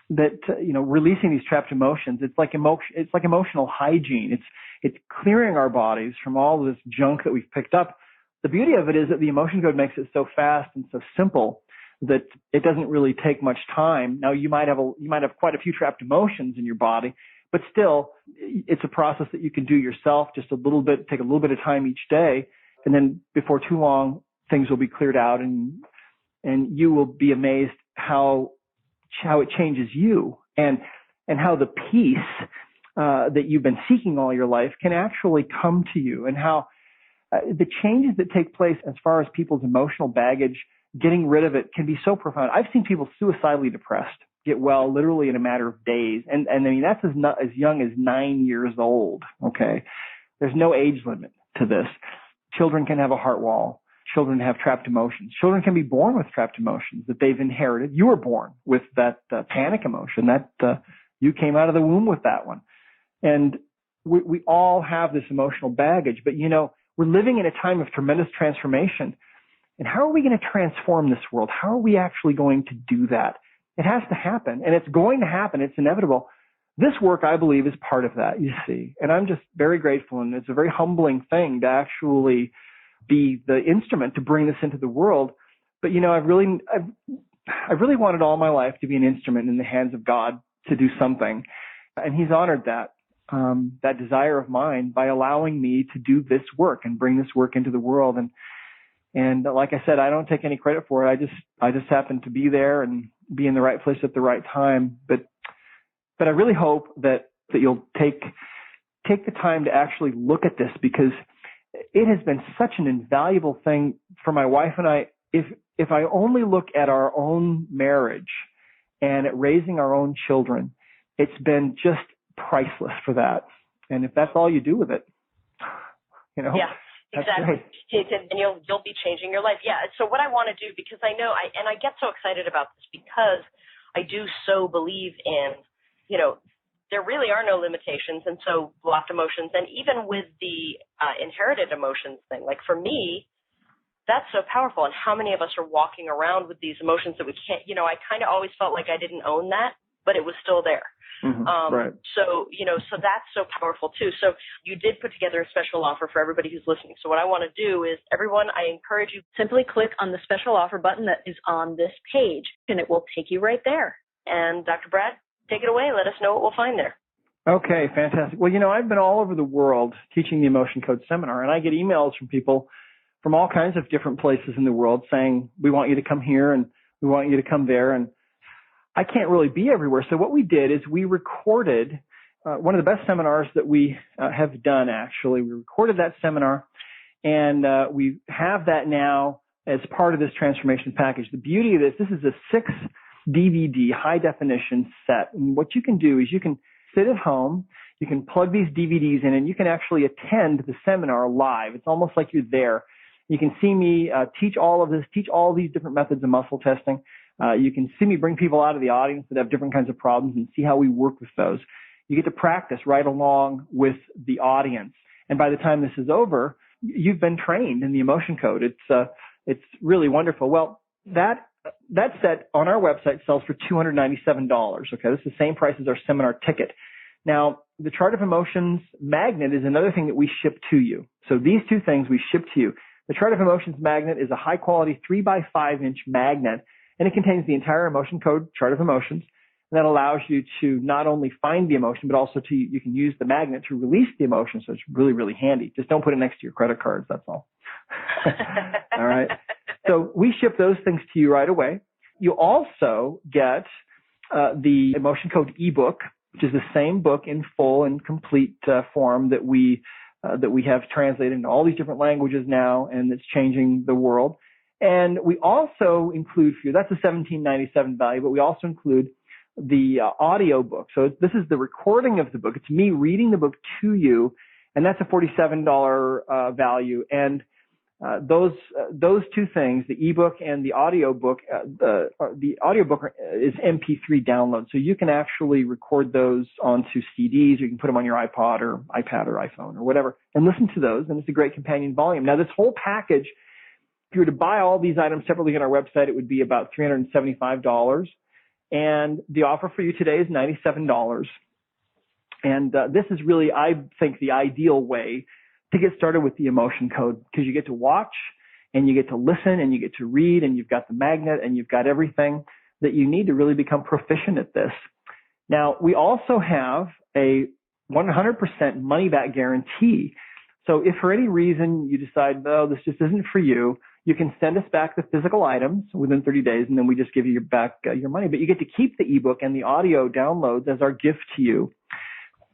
that, releasing these trapped emotions, it's like emotional hygiene. It's clearing our bodies from all this junk that we've picked up. The beauty of it is that the emotion code makes it so fast and so simple that it doesn't really take much time. Now, you might have quite a few trapped emotions in your body, but still, it's a process that you can do yourself, just a little bit, take a little bit of time each day, and then before too long, things will be cleared out, and you will be amazed how it changes you, and how the peace that you've been seeking all your life can actually come to you, and how the changes that take place as far as people's emotional baggage, getting rid of it, can be so profound. I've seen people suicidally depressed get well literally in a matter of days, and I mean that's as young as 9 years old. Okay, there's no age limit to this. Children can have a heart wall. Children have trapped emotions. Children can be born with trapped emotions that they've inherited. You were born with that panic emotion. That you came out of the womb with that one. And we all have this emotional baggage. But, we're living in a time of tremendous transformation. And how are we going to transform this world? How are we actually going to do that? It has to happen. And it's going to happen. It's inevitable. This work, I believe, is part of that, you see. And I'm just very grateful. And it's a very humbling thing to actually be the instrument to bring this into the world. But, I've really wanted all my life to be an instrument in the hands of God to do something. And he's honored that desire of mine by allowing me to do this work and bring this work into the world. And like I said, I don't take any credit for it. I just happen to be there and be in the right place at the right time. But I really hope that you'll take the time to actually look at this, because it has been such an invaluable thing for my wife and I. If I only look at our own marriage and at raising our own children, it's been just priceless for that. And if that's all you do with it, yeah, exactly. And you'll be changing your life. Yeah. So what I want to do, because I know I get so excited about this, because I do so believe in, there really are no limitations. And so blocked emotions, and even with the inherited emotions thing, like for me, that's so powerful. And how many of us are walking around with these emotions that we can't, I kind of always felt like I didn't own that, but it was still there. Right. So that's so powerful too. So you did put together a special offer for everybody who's listening. So what I want to do is, everyone, I encourage you, simply click on the special offer button that is on this page, and it will take you right there. And Dr. Brad, take it away. Let us know what we'll find there. Okay, fantastic. Well, I've been all over the world teaching the Emotion Code seminar, and I get emails from people from all kinds of different places in the world saying, we want you to come here and we want you to come there. And I can't really be everywhere. So what we did is we recorded one of the best seminars that we have done, actually. We recorded that seminar, and we have that now as part of this transformation package. The beauty of this is a 6 DVD high definition set. And what you can do is you can sit at home, you can plug these DVDs in, and you can actually attend the seminar live. It's almost like you're there. You can see me teach all of this, teach all these different methods of muscle testing. You can see me bring people out of the audience that have different kinds of problems and see how we work with those. You get to practice right along with the audience. And by the time this is over, you've been trained in the Emotion Code. It's really wonderful. Well, that set on our website sells for $297. Okay, this is the same price as our seminar ticket. Now, the Chart of Emotions magnet is another thing that we ship to you. So these two things we ship to you. The Chart of Emotions magnet is a high-quality 3x5-inch magnet, and it contains the entire Emotion Code Chart of Emotions. And that allows you to not only find the emotion, but also you can use the magnet to release the emotion. So it's really, really handy. Just don't put it next to your credit cards. That's all. All right. So we ship those things to you right away. You also get the Emotion Code ebook, which is the same book in full and complete form that we have translated into all these different languages now, and it's changing the world. And we also include for you, that's a $17.97 value, but we also include the audio book. So this is the recording of the book. It's me reading the book to you, and that's a $47 value. And those two things, the ebook and the audio book, the audio book is MP3 download, so you can actually record those onto CDs. You can put them on your iPod or iPad or iPhone or whatever, and listen to those. And it's a great companion volume. Now, this whole package, if you were to buy all these items separately on our website, it would be about $375. And the offer for you today is $97. And this is really, I think, the ideal way to get started with the Emotion Code, because you get to watch and you get to listen and you get to read, and you've got the magnet and you've got everything that you need to really become proficient at this. Now, we also have a 100% money back guarantee. So if for any reason you decide, no, this just isn't for you, you can send us back the physical items within 30 days, and then we just give you back your money. But you get to keep the ebook and the audio downloads as our gift to you.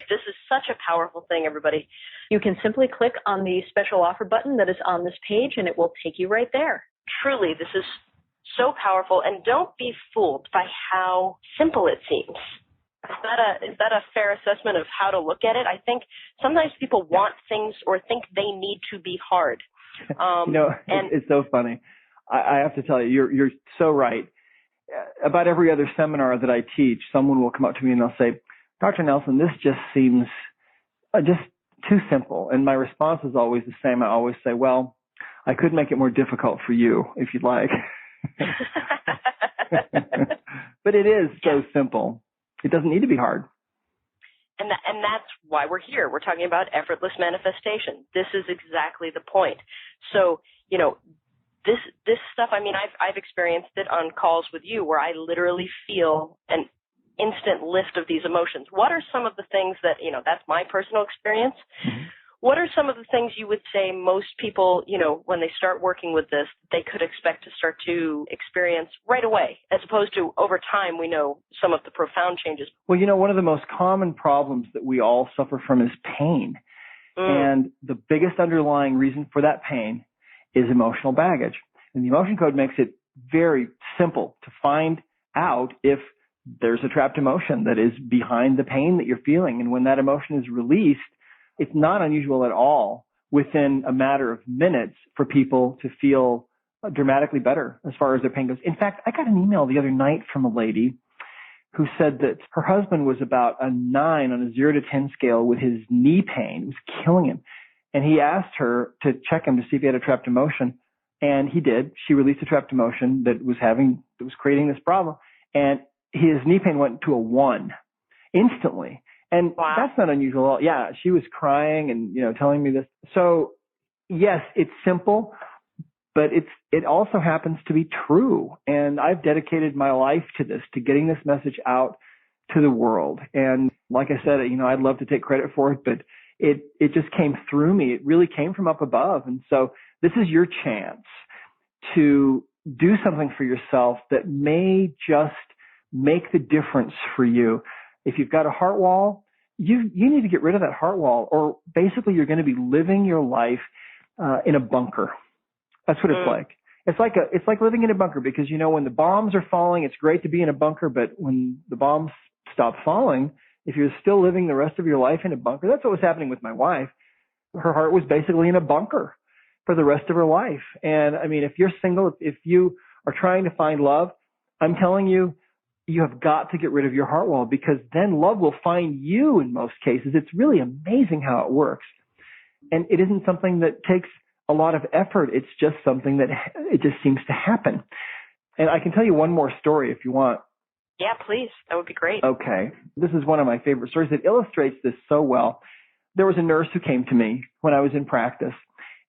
This is such a powerful thing, everybody. You can simply click on the special offer button that is on this page, and it will take you right there. Truly, this is so powerful, and don't be fooled by how simple it seems. Is that a fair assessment of how to look at it? I think sometimes people want things or think they need to be hard. It's so funny. I have to tell you, you're so right. About every other seminar that I teach, someone will come up to me and they'll say, Dr. Nelson, this just seems just too simple. And my response is always the same. I always say, well, I could make it more difficult for you if you'd like. But it is so simple. It doesn't need to be hard. And that's why we're here. We're talking about effortless manifestation. This is exactly the point. So, this stuff, I mean, I've experienced it on calls with you where I literally feel an instant lift of these emotions. What are some of the things that, that's my personal experience. Mm-hmm. What are some of the things you would say most people, when they start working with this, they could expect to start to experience right away, as opposed to over time, we know some of the profound changes? Well, one of the most common problems that we all suffer from is pain. And the biggest underlying reason for that pain is emotional baggage. And the Emotion Code makes it very simple to find out if there's a trapped emotion that is behind the pain that you're feeling. And when that emotion is released, it's not unusual at all within a matter of minutes for people to feel dramatically better as far as their pain goes. In fact, I got an email the other night from a lady who said that her husband was about a 9 on a 0 to 10 scale with his knee pain. It was killing him. And he asked her to check him to see if he had a trapped emotion. And he did. She released a trapped emotion that was creating this problem. And his knee pain went to a 1 instantly. And wow. That's not unusual at all. Yeah, she was crying and, telling me this. So yes, it's simple, but it also happens to be true. And I've dedicated my life to this, to getting this message out to the world. And like I said, I'd love to take credit for it, but it just came through me. It really came from up above. And so this is your chance to do something for yourself that may just make the difference for you. If you've got a heart wall, you need to get rid of that heart wall, or basically you're going to be living your life in a bunker. That's what it's like. It's like living in a bunker, because when the bombs are falling, it's great to be in a bunker, but when the bombs stop falling, if you're still living the rest of your life in a bunker, that's what was happening with my wife. Her heart was basically in a bunker for the rest of her life. And I mean, if you're single, if you are trying to find love, I'm telling you, you have got to get rid of your heart wall, because then love will find you in most cases. It's really amazing how it works. And it isn't something that takes a lot of effort. It's just something that it just seems to happen. And I can tell you one more story if you want. Yeah, please. That would be great. Okay. This is one of my favorite stories that illustrates this so well. There was a nurse who came to me when I was in practice,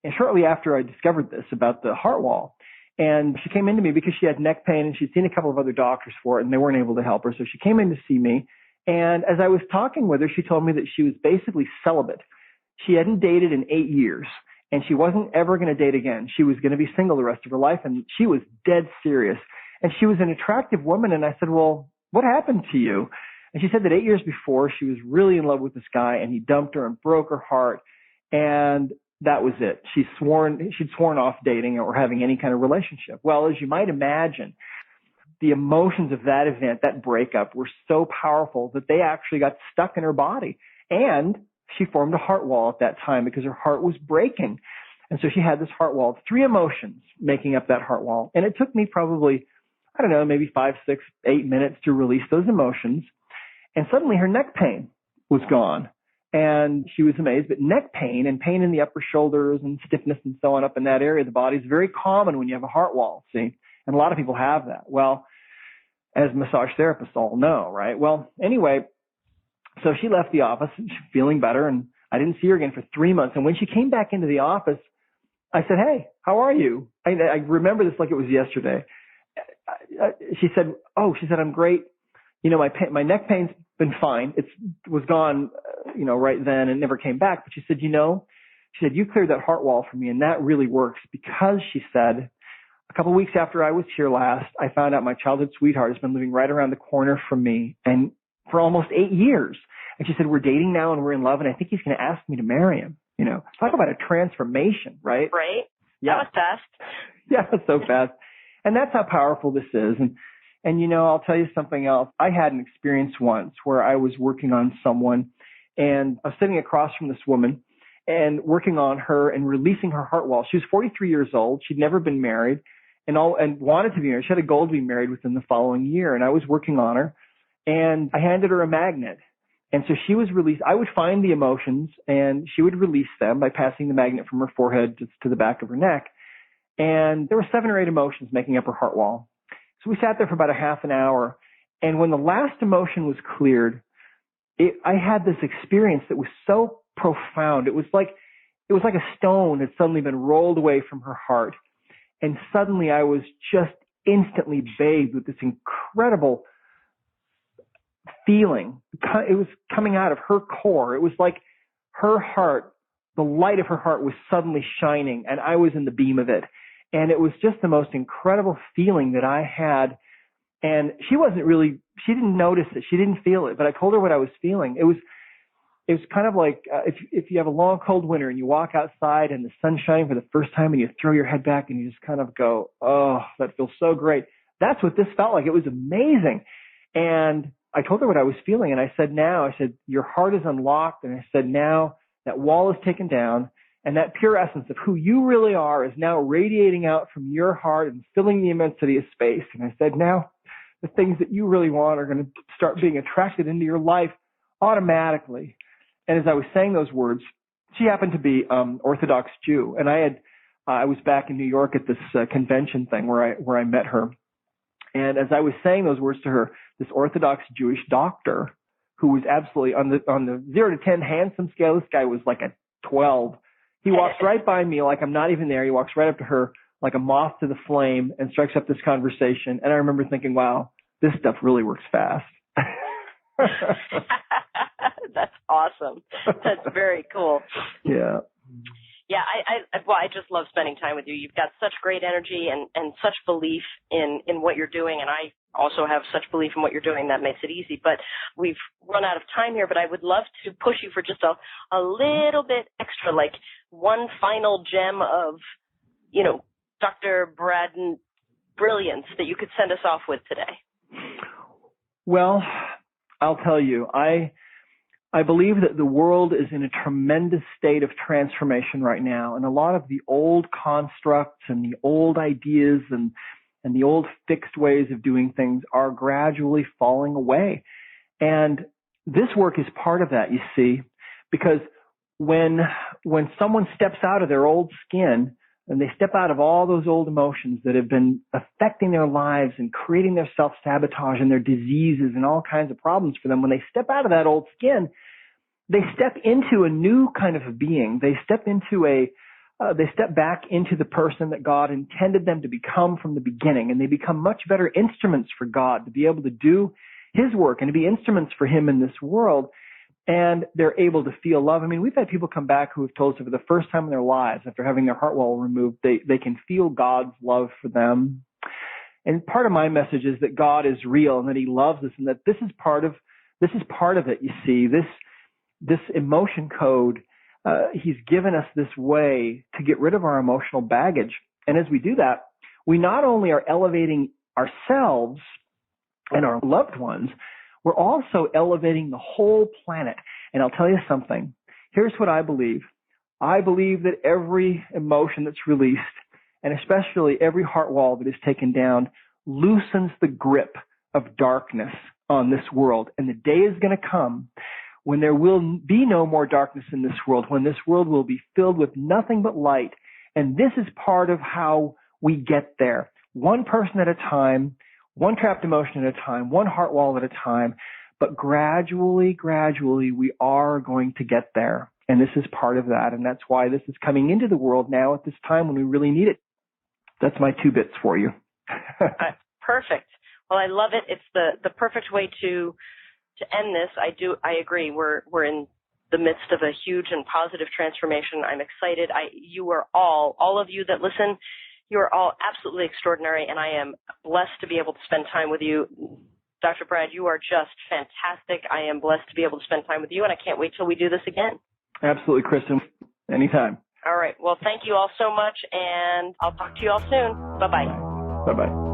and shortly after I discovered this about the heart wall. And she came into me because she had neck pain, and she'd seen a couple of other doctors for it, and they weren't able to help her. So she came in to see me. And as I was talking with her, she told me that she was basically celibate. She hadn't dated in 8 years, and she wasn't ever going to date again. She was going to be single the rest of her life, and she was dead serious. And she was an attractive woman. And I said, well, what happened to you? And she said that 8 years before, she was really in love with this guy, and he dumped her and broke her heart. And that was it. She'd sworn off dating or having any kind of relationship. Well, as you might imagine, the emotions of that event, that breakup, were so powerful that they actually got stuck in her body. And she formed a heart wall at that time because her heart was breaking. And so she had this heart wall, 3 emotions making up that heart wall. And it took me probably, I don't know, maybe 5, 6, 8 minutes to release those emotions. And suddenly her neck pain was gone. And she was amazed. But neck pain and pain in the upper shoulders and stiffness and so on up in that area of the body is very common when you have a heart wall, see? And a lot of people have that. Well, as massage therapists all know, right? Well, anyway, so she left the office feeling better, and I didn't see her again for 3 months. And when she came back into the office, I said, hey, how are you? I remember this like it was yesterday. She said, I'm great. My neck pain's been fine. It was gone, right then, and never came back. But she said, you cleared that heart wall for me, and that really works, because she said, a couple of weeks after I was here last, I found out my childhood sweetheart has been living right around the corner from me, and for almost 8 years. And she said, we're dating now and we're in love, and I think he's going to ask me to marry him. Talk about a transformation, right? Right. Yeah. That was fast. Yeah, that's so fast. And that's how powerful this is. And I'll tell you something else. I had an experience once where I was working on someone, and I was sitting across from this woman and working on her and releasing her heart wall. She was 43 years old. She'd never been married and wanted to be married. She had a goal to be married within the following year. And I was working on her, and I handed her a magnet. And so she was released. I would find the emotions, and she would release them by passing the magnet from her forehead to the back of her neck. And there were 7 or 8 emotions making up her heart wall. So we sat there for about a half an hour. And when the last emotion was cleared, I had this experience that was so profound. It was like a stone had suddenly been rolled away from her heart. And suddenly I was just instantly bathed with this incredible feeling. It was coming out of her core. It was like her heart, the light of her heart was suddenly shining, and I was in the beam of it. And it was just the most incredible feeling that I had. And she didn't notice it. She didn't feel it, but I told her what I was feeling. It was kind of like if you have a long, cold winter and you walk outside and the sun's shining for the first time and you throw your head back and you just kind of go, oh, that feels so great. That's what this felt like. It was amazing. And I told her what I was feeling. And I said, your heart is unlocked. And I said, now that wall is taken down, and that pure essence of who you really are is now radiating out from your heart and filling the immensity of space. And I said, now the things that you really want are going to start being attracted into your life automatically. And as I was saying those words, she happened to be Orthodox Jew. And I I was back in New York at this convention thing where I met her. And as I was saying those words to her, this Orthodox Jewish doctor who was absolutely on the 0 to 10 handsome scale, this guy was like a 12. He walks right by me like I'm not even there. He walks right up to her like a moth to the flame and strikes up this conversation. And I remember thinking, wow, this stuff really works fast. That's awesome. That's very cool. Yeah. Yeah, I just love spending time with you. You've got such great energy and such belief in what you're doing, and I also have such belief in what you're doing that makes it easy. But we've run out of time here, but I would love to push you for just a little bit extra, like one final gem of, Dr. Braden brilliance that you could send us off with today. Well, I'll tell you, I believe that the world is in a tremendous state of transformation right now, and a lot of the old constructs and the old ideas and the old fixed ways of doing things are gradually falling away. And this work is part of that, you see, because when someone steps out of their old skin and they step out of all those old emotions that have been affecting their lives and creating their self-sabotage and their diseases and all kinds of problems for them, when they step out of that old skin, they step into a new kind of a being. They step back into the person that God intended them to become from the beginning, and they become much better instruments for God to be able to do His work and to be instruments for Him in this world. And they're able to feel love. I mean, we've had people come back who have told us for the first time in their lives, after having their Heartwall removed, they can feel God's love for them. And part of my message is that God is real and that He loves us, and that this is part of it. You see, this emotion code, He's given us this way to get rid of our emotional baggage. And as we do that, we not only are elevating ourselves and our loved ones, we're also elevating the whole planet. And I'll tell you something. Here's what I believe. I believe that every emotion that's released, and especially every heart wall that is taken down, loosens the grip of darkness on this world. And the day is going to come when there will be no more darkness in this world, when this world will be filled with nothing but light. And this is part of how we get there. One person at a time, one trapped emotion at a time, one heart wall at a time. But gradually, we are going to get there. And this is part of that. And that's why this is coming into the world now at this time when we really need it. That's my 2 bits for you. Perfect. Well, I love it. It's the perfect way to end this. I agree. We're in the midst of a huge and positive transformation. I'm excited. You are all of you that listen, you are all absolutely extraordinary, and I am blessed to be able to spend time with you. Dr. Brad, you are just fantastic. I am blessed to be able to spend time with you, and I can't wait till we do this again. Absolutely, Kristen. Anytime. All right. Well, thank you all so much, and I'll talk to you all soon. Bye-bye. Bye-bye.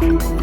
Bye.